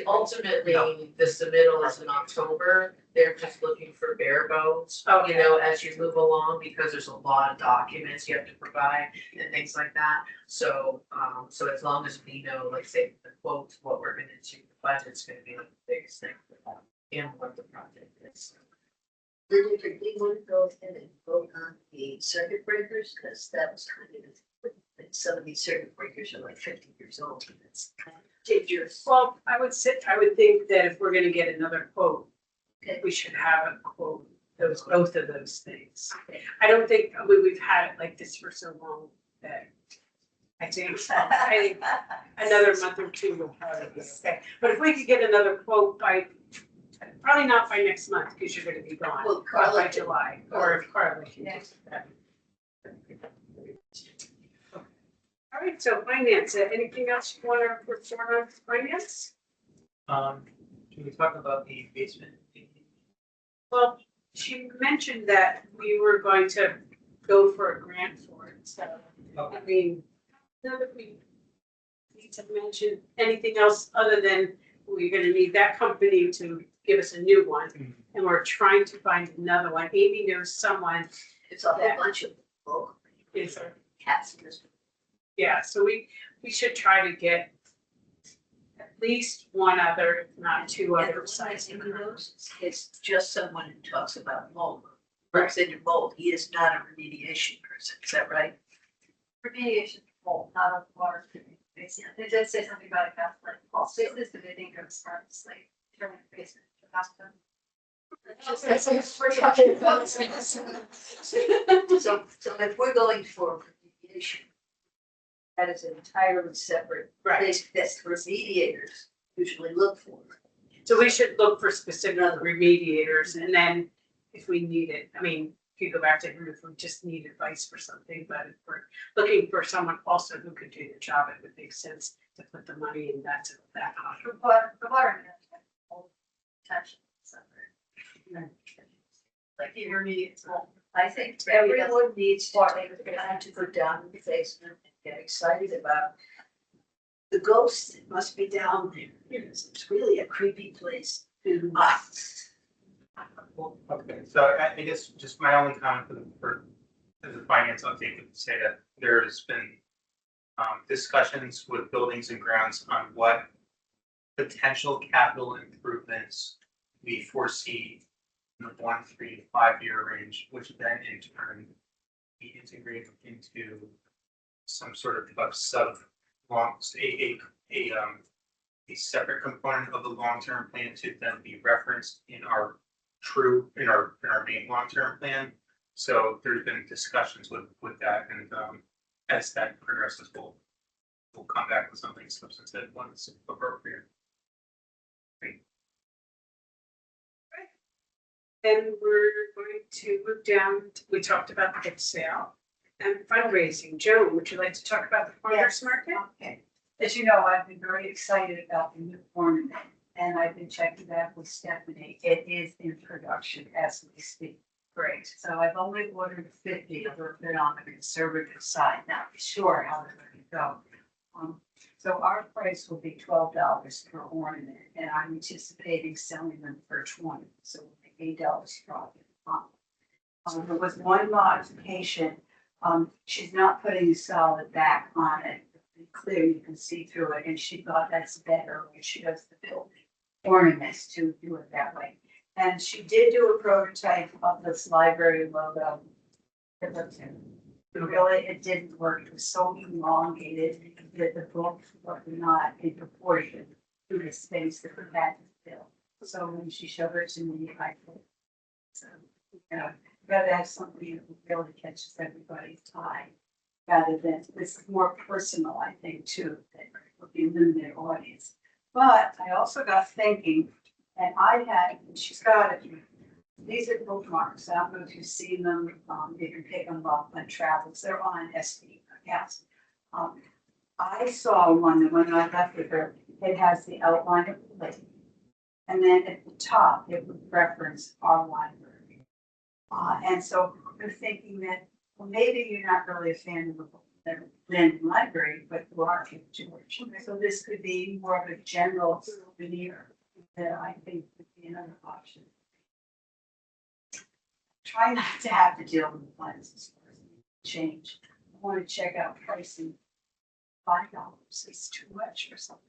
S4: ultimately, the submittal is in October, they're just looking for bare bones. You know, as you move along, because there's a lot of documents you have to provide and things like that. So, so as long as we know, like say, the quotes, what we're gonna do, the budget's gonna be the biggest thing for that, and what the project is.
S7: Then if we want to go ahead and vote on the circuit breakers, because that was kind of, some of these circuit breakers are like 50 years old, and it's kind of dangerous.
S1: Well, I would think that if we're gonna get another quote,
S7: Okay.
S1: we should have a quote, both of those things.
S7: Okay.
S1: I don't think, we've had it like this for so long that I think another month or two will probably be okay. But if we could get another quote by, probably not by next month, because you're gonna be gone,
S7: Well,
S1: but
S7: Carla
S1: by
S7: can-
S1: July, or if Carla can
S6: Yeah.
S1: do that. All right, so finance, anything else you wanna report on finance?
S3: Can we talk about the basement?
S1: Well, she mentioned that we were going to go for a grant for it, so, I mean, now that we need to mention anything else other than we're gonna need that company to give us a new one, and we're trying to find another one. Amy knows someone,
S7: It's a whole bunch of local
S1: is,
S7: cats.
S1: yeah, so we should try to get at least one other, if not two
S7: And the
S1: other
S7: one
S1: sites.
S7: I knows is just someone who talks about mold, works in your mold. He is not a remediation person, is that right?
S2: Remediation, well, not of water treatment. They did say something about a Catholic, well, spaces that they think of as far as like, turning the basement to hospital. We're talking about space.
S7: So if we're going for remediation, that is an entirely separate
S1: Right,
S7: place that remediators usually look for.
S1: so we should look for specific remediators, and then if we need it, I mean, if you go back to him, if we just need advice for something, but if we're looking for someone also who could do the job, it would make sense to put the money in that pot.
S2: The water management, whole touch, separate. Like your remediates, well,
S7: I think everyone needs to take the time to go down in the basement and get excited about the ghost that must be down there. It's really a creepy place.
S3: Okay, so I guess just my only comment for as a finance update would say that there's been discussions with buildings and grounds on what potential capital improvements we foresee in the 1, 3 to 5 year range, which then in turn be integrated into some sort of sub long a separate component of the long-term plan to then be referenced in our main long-term plan. So there's been discussions with that, and as that progresses, we'll come back with something substantive when it's appropriate.
S1: Then we're going to move down, we talked about the book sale and fundraising. Joan, would you like to talk about the farmers market?
S6: Okay, as you know, I've been very excited about the new ornament, and I've been checking that with Stephanie. It is in production as we speak. Great, so I've only ordered 50, a little bit on the conservative side, not sure how they're gonna go. So our price will be $12 per ornament, and I'm anticipating selling them for 20, so we'll make $8 profit. There was one modification. She's not putting a solid back on it. Clear, you can see through it, and she thought that's better when she does the building ornaments to do it that way. And she did do a prototype of this library logo. It looked really, it didn't work. It was so elongated that the book was not in proportion to the space that we had to fill. So when she showed it to me, I thought, so, you know, rather have something that really catches everybody's eye, rather than, this is more personal, I think, too, that would be limited audience. But I also got thinking, and I had, and she's got it, these are bookmarks. I don't know if you've seen them, you can pick them up on travels, they're on SD accounts. I saw one that when I left with her, it has the outline of the lake. And then at the top, it would reference our library. And so I'm thinking that, well, maybe you're not really a fan of the the Lynn Library, but you are in George. So this could be more of a general souvenir that I think would be another option. Try not to have to deal with the funds as far as change. I want to check out pricing. $5 is too much or something.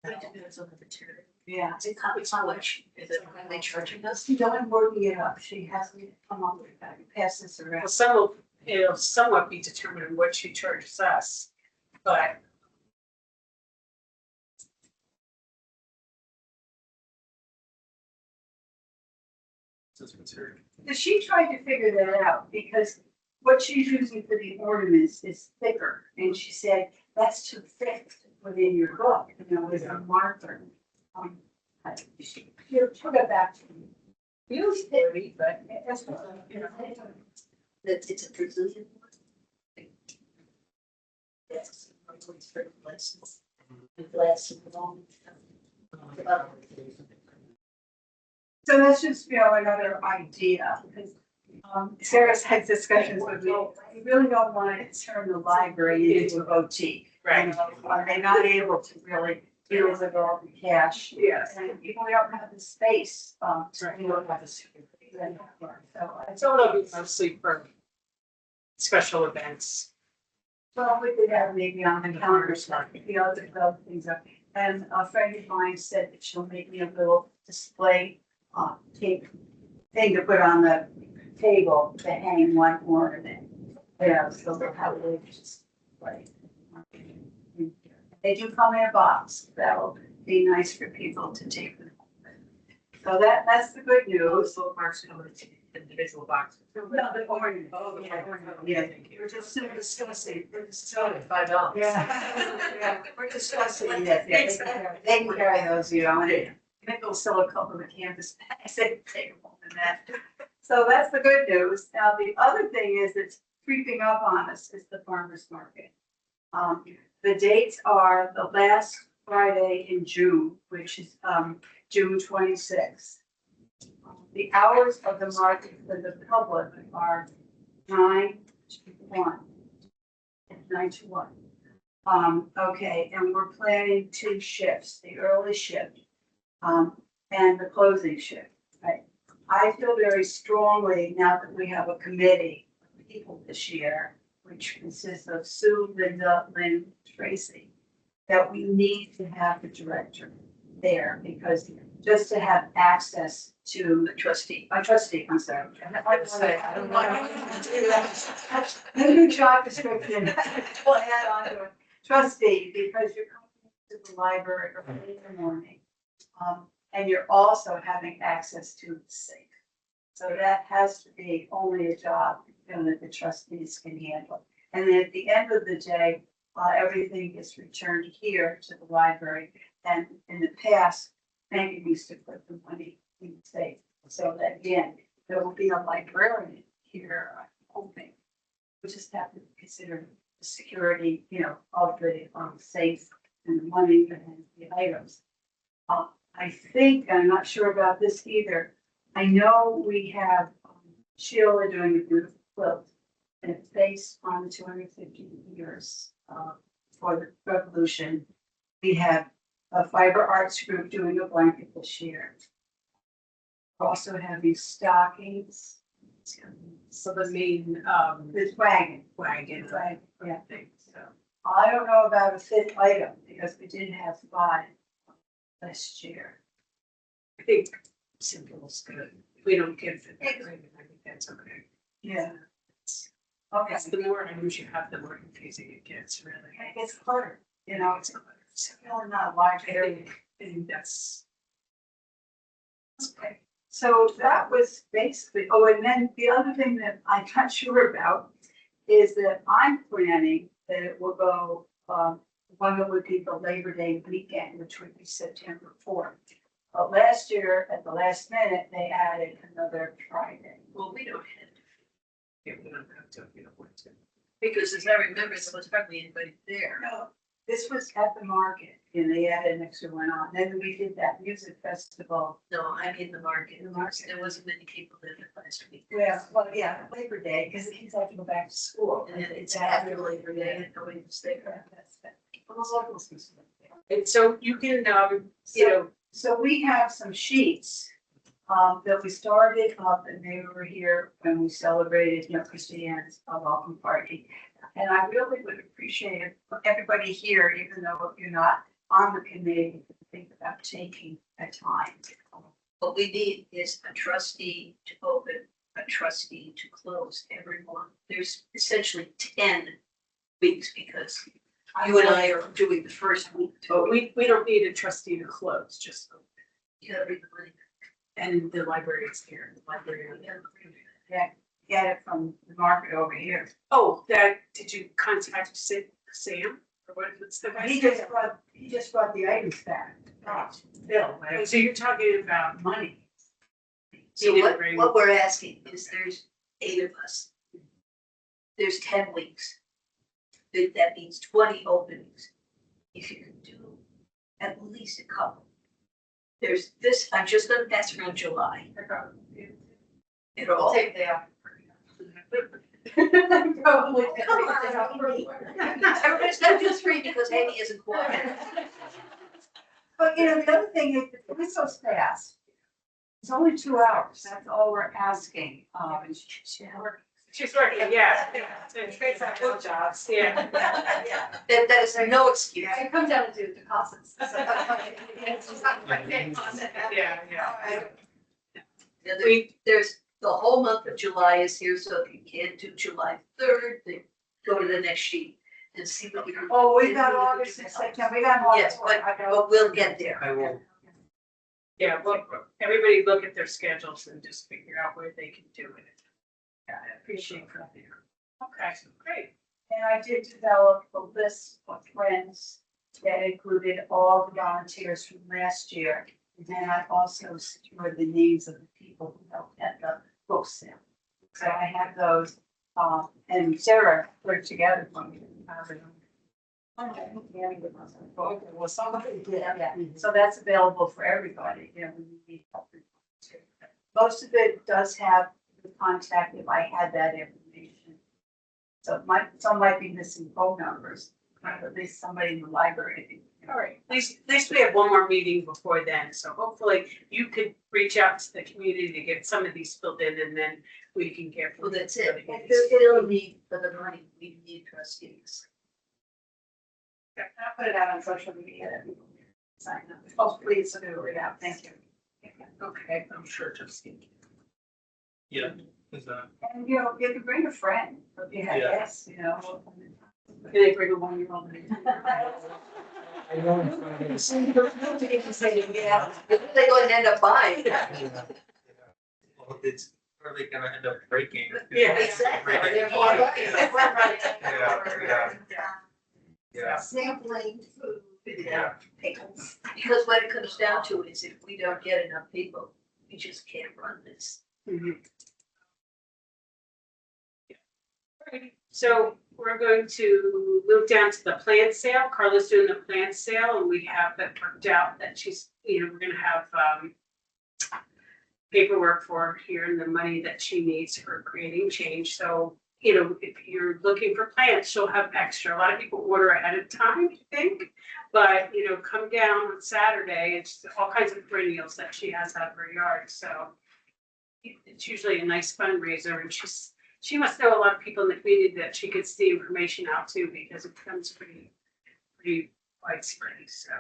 S7: It depends on the material.
S6: Yeah.
S7: It's how much, is it, are they charging us?
S6: No, I'm working it up. She hasn't come up with that. Pass this around.
S1: Well, some will, it'll somewhat be determined on what she charges us, but
S3: This material.
S6: Because she tried to figure that out, because what she's using for the ornaments is thicker, and she said, that's too thick within your book, you know, with a marker. She'll get back to me.
S1: feels heavy, but
S6: That's what, you know,
S7: It's a Brazilian one. Yes, it's for glasses. And glass and long.
S6: So that's just, you know, another idea, because Sarah's had discussions with me, we really don't want to turn the library into a boutique.
S1: Right.
S6: You know, they're not able to really deal with all the cash.
S1: yes.
S6: And people don't have the space, to
S1: Right.
S6: deal with the security.
S1: So it'll be mostly for special events.
S6: Well, we could have maybe on the calendar stuff, the other things up. And a friend of mine said that she'll make me a little display, tape thing to put on the table to hang one ornament. Yeah, so they'll have a little display. They do come in a box, that'll be nice for people to take them. So that's the good news.
S4: Bookmarks come in individual boxes.
S6: No, the ornament.
S4: Oh, the
S6: Yeah,
S4: ornament.
S6: yeah.
S4: Thank you.
S6: We're just discussing,
S4: $5.
S6: Yeah. We're discussing, yes, yeah, they can carry those, you know, and maybe they'll sell a couple of canvas bags, they can take them home and that. So that's the good news. Now, the other thing is that's creeping up on us is the farmer's market. The dates are the last Friday in June, which is, June 26th. The hours of the market for the public are 9 to 1. 9 to 1. Okay, and we're planning 2 shifts, the early shift, and the closing shift, right? I feel very strongly now that we have a committee of people this year, which consists of Sue, Linda, Lynn, Tracy, that we need to have the director there, because just to have access to
S7: The trustee.
S6: my trustee, I'm sorry. I don't want to do that. The new job description, we'll add on to it. Trustee, because you're coming to the library early in the morning. And you're also having access to the safe. So that has to be only a job, you know, that the trustees can handle. And then at the end of the day, everything gets returned here to the library. And in the past, Maggie used to put the money in the safe. So that again, there will be a librarian here, I'm hoping. We just have to consider the security, you know, of the safe and the money and the items. I think, I'm not sure about this either. I know we have Sheila doing a beautiful quilt, and it's based on the 250 years for the revolution. We have a fiber arts group doing a blanket this year. We're also having stockings.
S1: So the main,
S6: This wagon,
S1: wagon,
S6: right? Yeah.
S1: thing, so.
S6: I don't know about a 5th item because we did have 5 last year.
S1: I think simple is good. If we don't give it, I think that's okay.
S6: Yeah.
S1: Okay.
S6: Okay.
S1: The more items you have, the more confusing it gets, really.
S6: It's cluttered, you know, it's
S1: So,
S6: really not a large
S1: I
S6: area.
S1: think that's.
S6: Okay, so that was basically, oh, and then the other thing that I'm not sure about is that I'm planning that it will go, one that would be the Labor Day weekend, which would be September 4th. But last year, at the last minute, they added another Friday.
S7: Well, we don't have to,
S1: Yeah, we don't have to, if you don't want to.
S7: because as I remember, there was hardly anybody there.
S6: No, This was at the market, and they added an extra one on, then we did that music festival.
S7: No, I'm in the market.
S6: The market.
S7: There wasn't many people there last week.
S6: Well, yeah, Labor Day, because the kids have to go back to school.
S7: And then it's after Labor Day and nobody was there.
S6: Well, the locals can still there.
S1: And so you can, you know,
S6: So we have some sheets that we started up, and they were here when we celebrated, Christiane's welcome party. And I really would appreciate it, everybody here, even though you're not on the committee, to think about taking a time.
S7: What we need is a trustee to open, a trustee to close every month. There's essentially 10 weeks because you and I are doing the first week.
S1: but we don't need a trustee to close, just,
S7: You gotta bring the money.
S1: and the library is here, the library.
S6: Get it from the market over here.
S1: Oh, did you contact Sam, or what's the?
S6: He just brought the items back. Bill,
S1: Oh, so you're talking about
S6: money.
S7: So
S1: He didn't bring-
S7: what we're asking is there's 8 of us. There's 10 weeks. That means 20 openings. If you can do at least a couple. There's this, I'm just gonna pass around July. It all.
S2: Take the,
S6: Probably.
S7: Come on. Everybody's gotta do 3 because Amy isn't quiet.
S6: But the other thing is, it was so fast. It's only 2 hours, that's all we're asking.
S1: She's working, yeah. And Trace have both jobs, yeah.
S7: That is no excuse.
S2: I come down and do the costs.
S1: Yeah, yeah.
S7: There's, the whole month of July is here, so if you can't do July 3rd, then go to the next sheet and see what you can.
S6: Oh, we got August and September, we got
S7: Yes, but we'll get there.
S3: I will,
S1: Yeah, well, everybody look at their schedules and just figure out where they can do it. Yeah, I appreciate that. Okay, great.
S6: And I did develop a list of friends that included all the volunteers from last year. And I also secured the names of the people who helped at the book sale. So I have those, and Sarah put it together for me. Well, somebody did, yeah. So that's available for everybody, we need help. Most of it does have the contact if I had that information. So some might be missing phone numbers, but at least somebody in the library.
S1: All right, at least we have one more meeting before then, so hopefully you could reach out to the community to get some of these filled in, and then we can get.
S7: Well, that's it. If there's still a need for the money, we need trustees.
S6: I'll put it out on social media that people can sign up. Oh, please do it out, thank you.
S1: Okay, I'm sure Justine.
S3: yeah, is
S6: And you can bring a friend,
S3: Yeah.
S6: yes,
S1: Can they bring a 1-year-old?
S3: I know in Fridays.
S7: They're going to end up buying.
S3: Well, it's probably gonna end up breaking.
S1: Yeah,
S7: exactly.
S3: Breaking.
S7: They're
S3: Yeah. Yeah,
S2: Sampling food.
S3: yeah,
S7: pickles. Because what it comes down to is if we don't get enough people, we just can't run this.
S1: So we're going to move down to the plant sale. Carla's doing the plant sale, and we have that worked out that she's, we're gonna have paperwork for her here and the money that she needs for creating change. So, if you're looking for plants, she'll have extra. A lot of people order ahead of time, I think. But, come down on Saturday, it's all kinds of perennials that she has out of her yard. So it's usually a nice fundraiser, and she must know a lot of people in the community that she gets the information out to, because it becomes pretty widespread, so.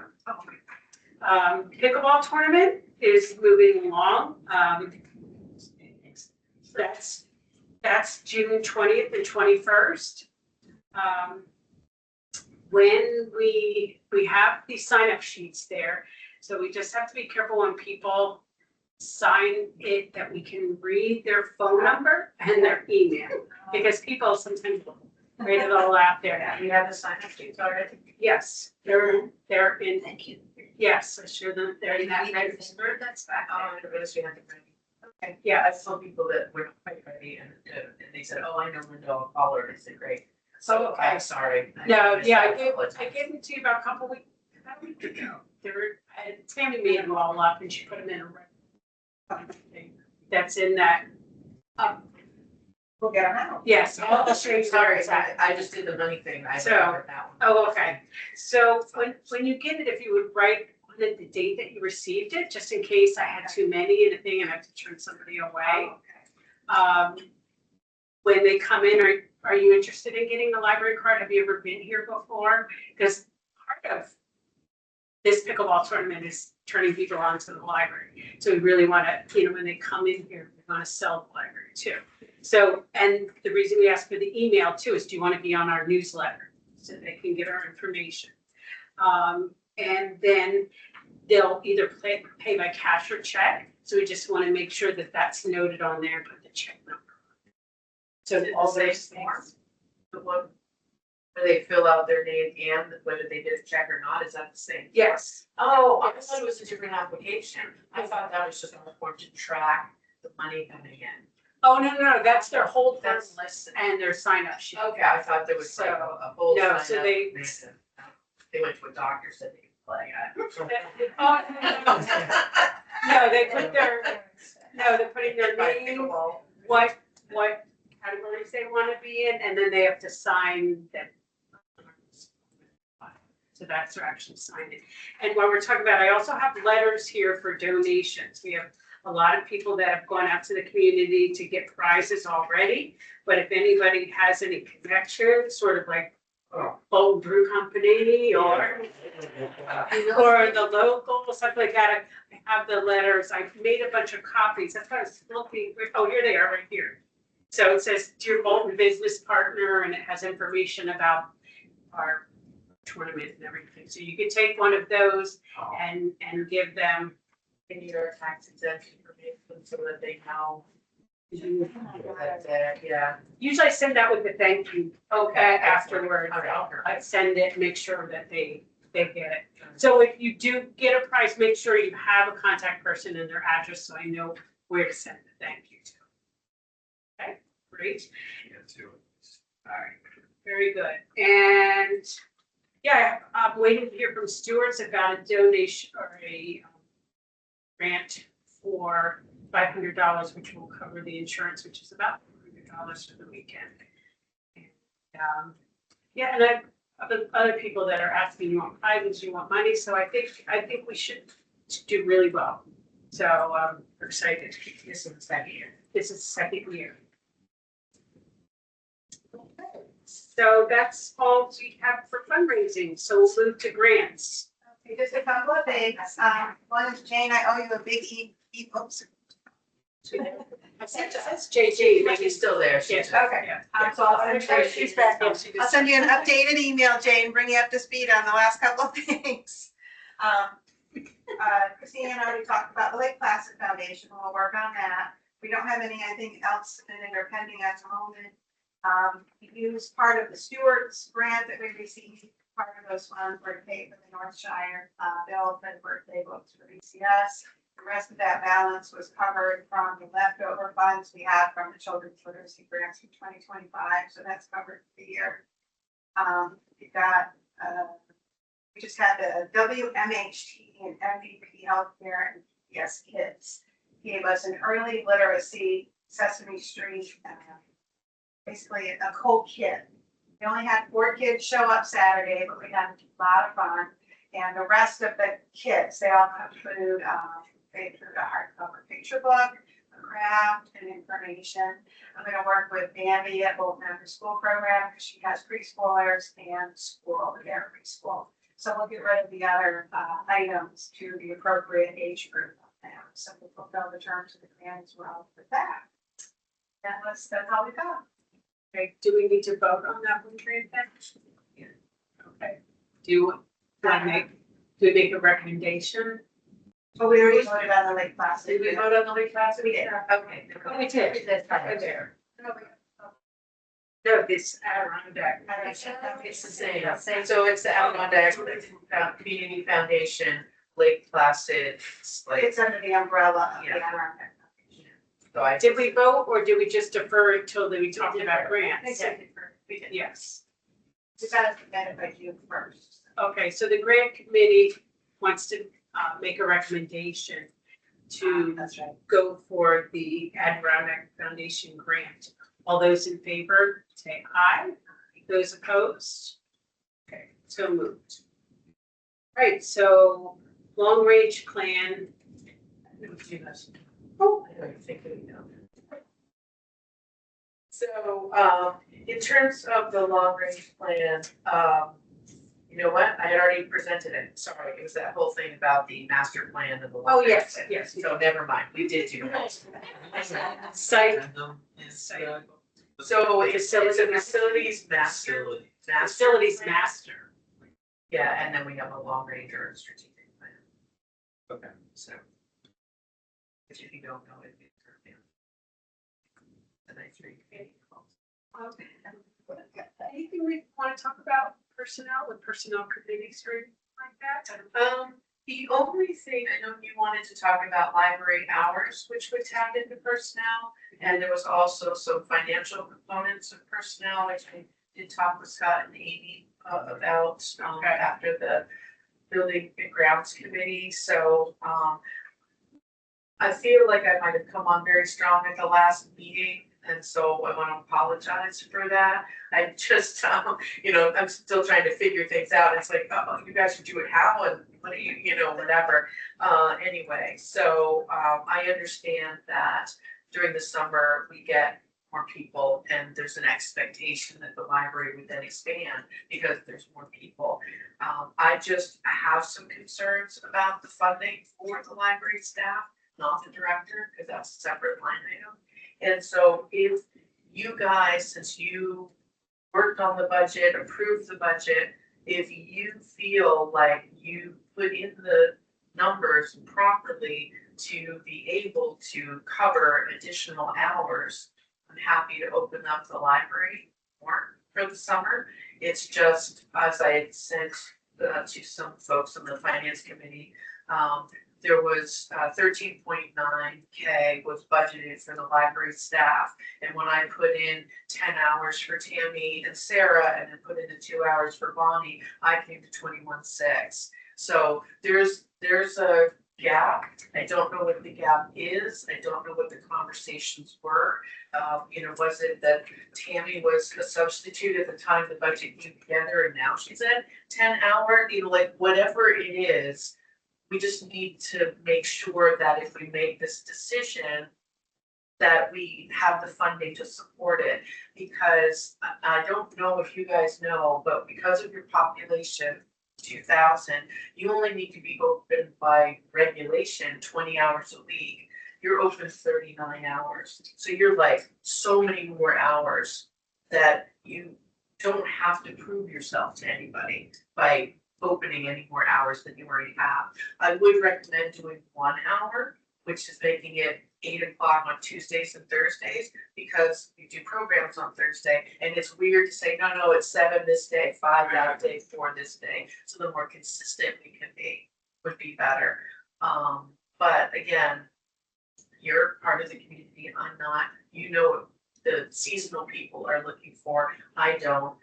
S1: Pickleball tournament is moving along. That's June 20th and 21st. When we have these sign-up sheets there, so we just have to be careful when people sign it that we can read their phone number and their email, because people sometimes write it all out there.
S4: You have the sign-up sheets already?
S1: Yes, they're in,
S7: Thank you.
S1: yes, I sure they're in that register.
S7: That's back
S4: Oh, the registry had to bring.
S1: Okay,
S4: Yeah,
S1: yeah,
S4: I saw people that were quite ready and they said, oh, I know Linda, I'll call her. And I said, great. So,
S1: Okay.
S4: I'm sorry.
S1: No, yeah, I
S4: apologize.
S1: gave them to you about a week ago. They were, Tammy made them all up and she put them in a thing that's in that,
S6: We'll get them out.
S1: yes, I'll show you where
S4: Sorry,
S1: it's at.
S4: I just did the money thing, I
S1: So-
S4: remember that one.
S1: Oh, okay. So when you get it, if you would write on it the date that you received it, just in case I had too many in a thing and I have to turn somebody away. When they come in, are you interested in getting the library card? Have you ever been here before? Because part of this pickleball tournament is turning people on to the library. So we really want to, when they come in here, we want to sell the library too. So, and the reason we ask for the email too is, do you want to be on our newsletter so they can get our information? And then they'll either pay by cash or check. So we just want to make sure that that's noted on there, put the check number on it. So
S4: Is it
S1: all
S4: the
S1: those
S4: same form?
S1: things.
S4: The one, where they fill out their name and whether they did a check or not, is that the same?
S1: Yes.
S4: Oh, I thought it was a different application. I thought that was just on the form to track the money coming in.
S1: Oh, no, that's their whole fund
S4: That's-
S1: list and their sign up sheet.
S4: Okay, I thought there was like a whole
S1: No,
S4: sign
S1: so
S4: up.
S1: they-
S4: They went to a doctor, said they could play.
S1: Oh, no, they put they're putting their name, what categories they want to be in, and then they have to sign that. So that's their actual signing. And while we're talking about, I also have letters here for donations. We have a lot of people that have gone out to the community to get prizes already. But if anybody has any connections, sort of like Bolton Brew Company or the local, something like that, I have the letters. I made a bunch of copies. That's why I was looking. Oh, here they are right here. So it says, "Dear Bolton business partner," and it has information about our tournament and everything. So you could take one of those and give them.
S4: They need our tax exempt information so that they know. That, yeah.
S1: Usually I send that with the thank you afterwards.
S4: Okay.
S1: I send it, make sure that they get it. So if you do get a prize, make sure you have a contact person and their address so I know where to send the thank you to. Okay, great. All right, very good. And yeah, I'm waiting to hear from stewards about a donation or a grant for $500, which will cover the insurance, which is about $400 for the weekend. And, yeah, and other people that are asking, you want prizes, you want money, so I think we should do really well. So we're excited.
S4: This is the second year.
S1: This is the second year. Okay, so that's all we have for fundraising. So we'll move to grants.
S6: Okay, just a couple of things. One is Jane, I owe you a big e-books.
S1: That's JG.
S4: She's still there.
S1: Yes,
S6: Okay.
S1: yeah.
S6: So I'll send you,
S1: She's back. Yeah, she
S6: I'll
S1: just-
S6: send you an updated email, Jane, bring you up to speed on the last couple of things. Christine already talked about the Lake Placid Foundation, we'll work on that. We don't have anything else submitted or pending at the moment. We used part of the Stewart's grant that we received, part of those funds were to pay for the Northshire bill for the birthday books for ECS. The rest of that balance was covered from the leftover funds we had from the children's literacy grants from 2025, so that's covered for the year. We got, we just had the WMHT and MVP Healthcare and PS Kids gave us an early literacy Sesame Street, basically a cold kit. We only had 4 kids show up Saturday, but we had a lot of fun. And the rest of the kids, they all got food, they included a hardcover picture book, a craft, and information. I'm gonna work with Bambi at Bolton After School Program, because she has preschoolers and school over there, preschool. So we'll get rid of the other items to the appropriate age group now. So we'll fulfill the terms of the grant as well with that. That's all we got.
S1: Okay, do we need to vote on that one, Trent, then? Yeah. Okay. Do we make a recommendation?
S6: But we already voted on the Lake Placid.
S4: Did we vote on the Lake Placid?
S6: We did.
S4: Okay.
S1: Oh, we did.
S4: That's
S1: Right there. No, this Adirondack.
S4: It's the same. So it's the Adirondack Community Foundation, Lake Placid, like,
S6: It's under the umbrella of the
S4: Yeah.
S6: Adirondack.
S1: Did we vote or did we just defer it till we talked about grants?
S6: We did.
S1: Yes.
S6: We gotta submit it by June first.
S1: Okay, so the grant committee wants to make a recommendation to
S6: That's right.
S1: go for the Adirondack Foundation grant. All those in favor, say aye. Those opposed? Okay, so moved. Right, so long range plan.
S4: Oh, I don't think we know. So, in terms of the long range plan, you know what, I had already presented it, sorry, it was that whole thing about the master plan of the.
S1: Oh,
S4: long range
S1: yes,
S4: plan.
S1: yes.
S4: So never mind, we did do that.
S1: Site,
S4: So it's a facilities master.
S1: facilities
S4: plan.
S1: master.
S4: Yeah, and then we have a long range or a strategic plan.
S3: Okay.
S4: So. Which if you don't know it, it's. And I three.
S1: Okay. Anything we want to talk about personnel with personnel committees or anything like that?
S4: The only thing, I know you wanted to talk about library hours, which would tap into personnel. And there was also some financial components of personnel, which I did talk with Scott and Amy about,
S1: Okay.
S4: after the building and grounds committee, so, I feel like I might have come on very strong at the last meeting, and so I want to apologize for that. I just, I'm still trying to figure things out. It's like, oh, you guys should do it how, and what do you, whatever. Anyway, so, I understand that during the summer, we get more people, and there's an expectation that the library would then expand because there's more people. I just have some concerns about the funding for the library staff, not the director, because that's a separate line item. And so if you guys, since you worked on the budget, approved the budget, if you feel like you put in the numbers properly to be able to cover additional hours, I'm happy to open up the library more for the summer. It's just, as I had sent to some folks on the finance committee, there was 13.9K was budgeted for the library staff. And when I put in 10 hours for Tammy and Sarah and then put in the 2 hours for Bonnie, I came to 21.6. So there's a gap. I don't know what the gap is. I don't know what the conversations were. Was it that Tammy was a substitute at the time the budget came together and now she's at 10-hour, whatever it is, we just need to make sure that if we make this decision, that we have the funding to support it. Because I don't know if you guys know, but because of your population, 2,000, you only need to be open by regulation 20 hours a week. You're open 39 hours. So you're like so many more hours that you don't have to prove yourself to anybody by opening any more hours than you already have. I would recommend doing 1 hour, which is making it 8 o'clock on Tuesdays and Thursdays, because you do programs on Thursday, and it's weird to say, no, it's 7 this day, 5 that day, 4 this day. So the more consistent we can be would be better. But again, you're part of the community, I'm not. You know what the seasonal people are looking for, I don't.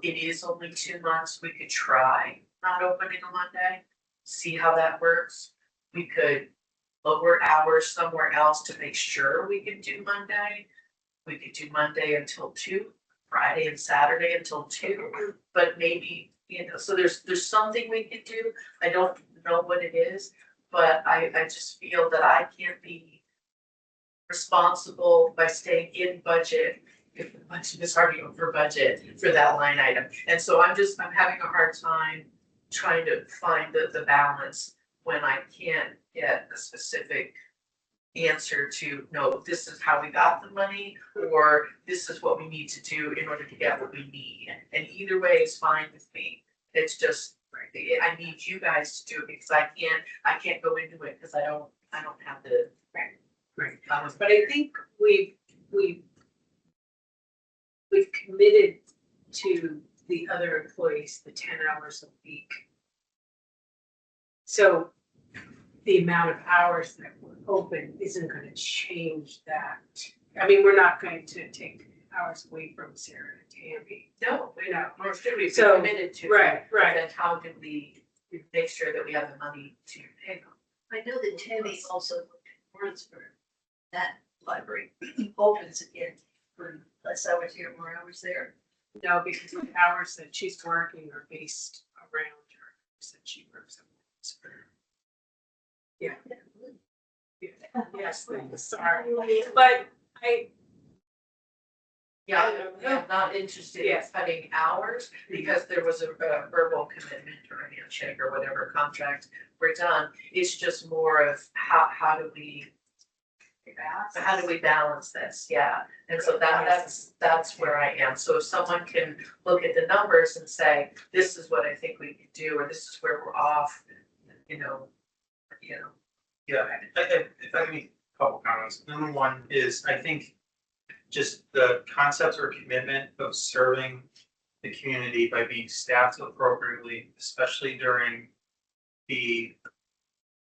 S4: It is only 2 months, we could try not opening on Monday, see how that works. We could lower hours somewhere else to make sure we can do Monday. We could do Monday until 2, Friday and Saturday until 2, but maybe, so there's something we could do. I don't know what it is, but I just feel that I can't be responsible by staying in budget if the budget is already over budget for that line item. And so I'm having a hard time trying to find the balance when I can't get a specific answer to, no, this is how we got the money, or this is what we need to do in order to get what we need. And either way is fine with me. It's just, I need you guys to do it because I can't go into it because I don't have the.
S1: Right. But I think we've committed to the other employees the 10 hours a week. So the amount of hours that we're open isn't going to change that. I mean, we're not going to take hours away from Sarah and Tammy.
S4: No, we don't, nor should we be
S1: So,
S4: committed to.
S1: right,
S4: But
S1: right.
S4: then how do we make sure that we have the money to pay them?
S7: I know that Tammy also looked at Warrensburg. That library opens again for less hours here, more hours there.
S1: No, because the hours that she's working are based around her, so she works. Yeah. Yes, sorry, but
S4: Yeah, I'm not interested in
S1: Yes.
S4: cutting hours because there was a verbal commitment or a handshake or whatever contract we're done. It's just more of how do we balance this? Yeah, and so that's where I am. So if someone can look at the numbers and say, this is what I think we could do, or this is where we're off, you know.
S3: Yeah, if I can make a couple comments. Number one is, I think just the concepts or commitment of serving the community by being staffed appropriately, especially during the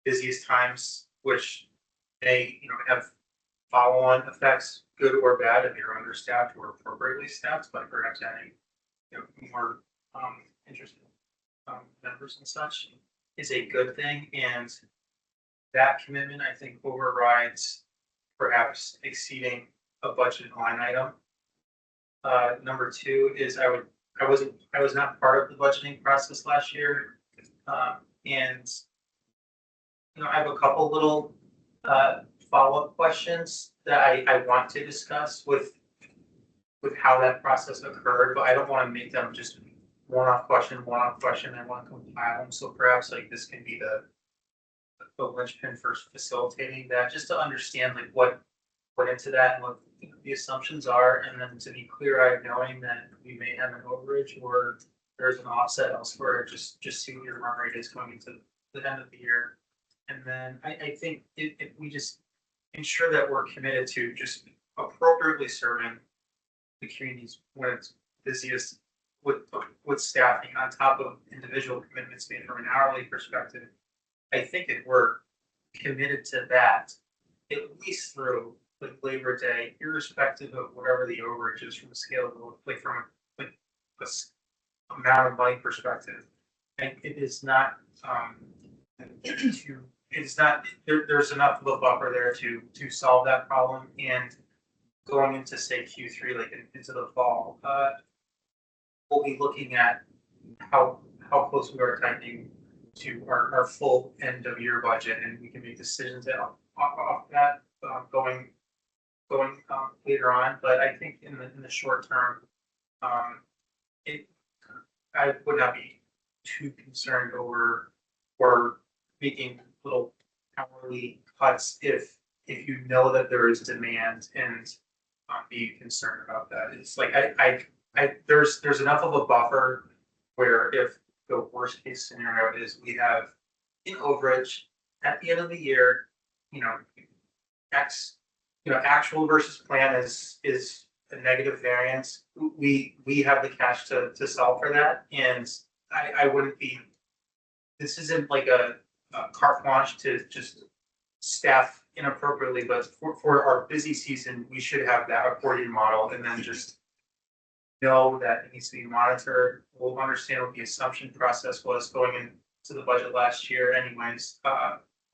S3: busiest times, which may, have follow-on effects, good or bad, if you're understaffed or appropriately staffed, but perhaps having, more interested members and such is a good thing. And that commitment, I think, overrides perhaps exceeding a budget line item. Number two is I was not part of the budgeting process last year. And, I have a couple little follow-up questions that I want to discuss with how that process occurred, but I don't want to make them just one-off question. I want to compile them. So perhaps like this can be the linchpin for facilitating that, just to understand like what went into that and what the assumptions are, and then to be clear-eyed knowing that we may have an overage or there's an offset elsewhere, just see what your run rate is going into the end of the year. And then I think if we just ensure that we're committed to just appropriately serving the communities when it's busiest with staffing on top of individual commitments made from an hourly perspective. I think if we're committed to that, at least through like Labor Day, irrespective of whatever the overage is from a scale, like from like this amount of money perspective, and it is not there's enough of a buffer there to solve that problem. And going into say Q3, like into the fall, we'll be looking at how close we are tightening to our full end of year budget, and we can make decisions off that going later on. But I think in the short term, I would not be too concerned over or making little hourly cuts if you know that there is demand, and be concerned about that. It's like there's enough of a buffer where if the worst case scenario is we have an overage at the end of the year, actual versus plan is a negative variance. We have the cash to solve for that, and I wouldn't be. This isn't like a carte blanche to just staff inappropriately, but for our busy season, we should have that accordion model, and then just know that it needs to be monitored. We'll understand what the assumption process was going into the budget last year anyways,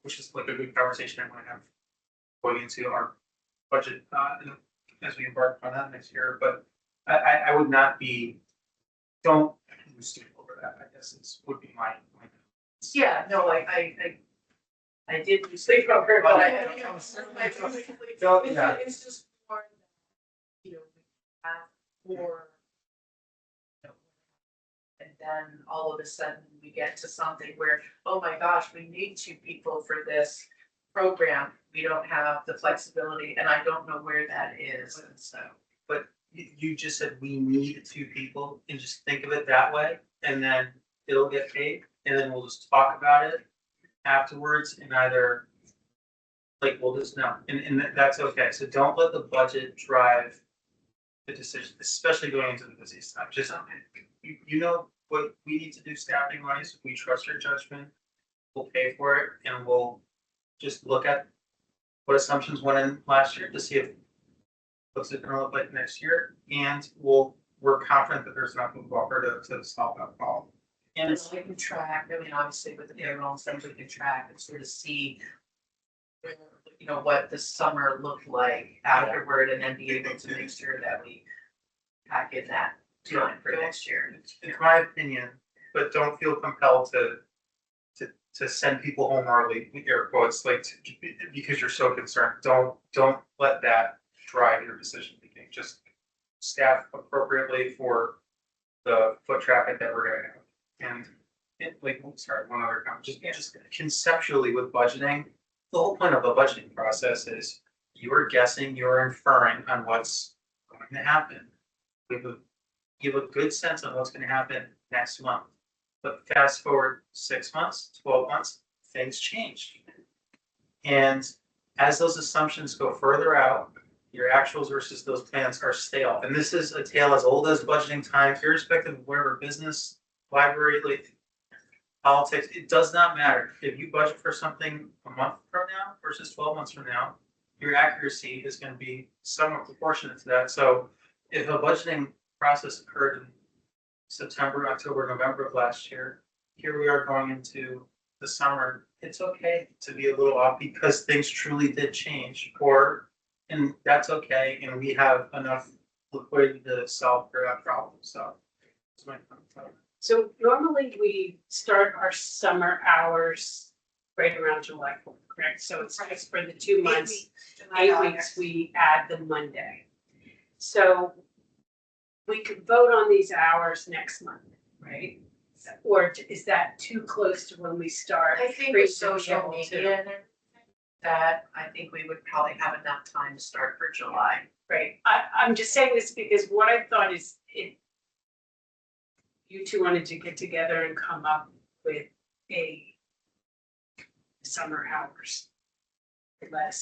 S3: which is like a good conversation I want to have going into our budget as we embark on that next year. But I would not be, don't lose sleep over that, I guess would be my.
S4: Yeah, no, I did lose sleep over it, but it's just more, we have more. And then all of a sudden we get to something where, oh my gosh, we need 2 people for this program. We don't have the flexibility, and I don't know where that is, and so.
S3: But you just said we need 2 people, and just think of it that way, and then it'll get paid, and then we'll just talk about it afterwards, and either like we'll just know, and that's okay. So don't let the budget drive the decision, especially going into the busiest time. Just you know what we need to do staffing wise. We trust your judgment. We'll pay for it, and we'll just look at what assumptions went in last year to see if what's it going to look like next year, and we're confident that there's enough of a buffer to solve that problem.
S4: And it's we can track, I mean, obviously with the payroll and stuff, we can track and sort of see, you know, what the summer looked like afterward, and then be able to make sure that we pack in that time for next year.
S3: It's my opinion, but don't feel compelled to send people home early, air quotes, like, because you're so concerned. Don't let that drive your decision making. Just staff appropriately for the foot traffic that we're gonna have. And like, sorry, one other comment, just conceptually with budgeting, the whole point of a budgeting process is you're guessing, you're inferring on what's going to happen. We have a good sense of what's gonna happen next month. But fast forward 6 months, 12 months, things change. And as those assumptions go further out, your actuals versus those plans are stale. And this is a tale as old as budgeting time, irrespective of whatever business, library, like politics, it does not matter. If you budget for something a month from now versus 12 months from now, your accuracy is going to be somewhat proportionate to that. So if a budgeting process occurred in September, October, November of last year, here we are going into the summer. It's okay to be a little off because things truly did change, and that's okay. And we have enough liquidity to solve for that problem. So that's my comment.
S1: So normally we start our summer hours right around July 4th, correct? So it's just for the 2 months, 8 weeks, we add the Monday. So we could vote on these hours next month, right? Or is that too close to when we start?
S4: I think
S1: for
S4: with
S1: you to be
S4: social
S1: able to-
S4: media and that, I think we would probably have enough time to start for July.
S1: Right, I'm just saying this because what I thought is you two wanted to get together and come up with a summer hours. Let us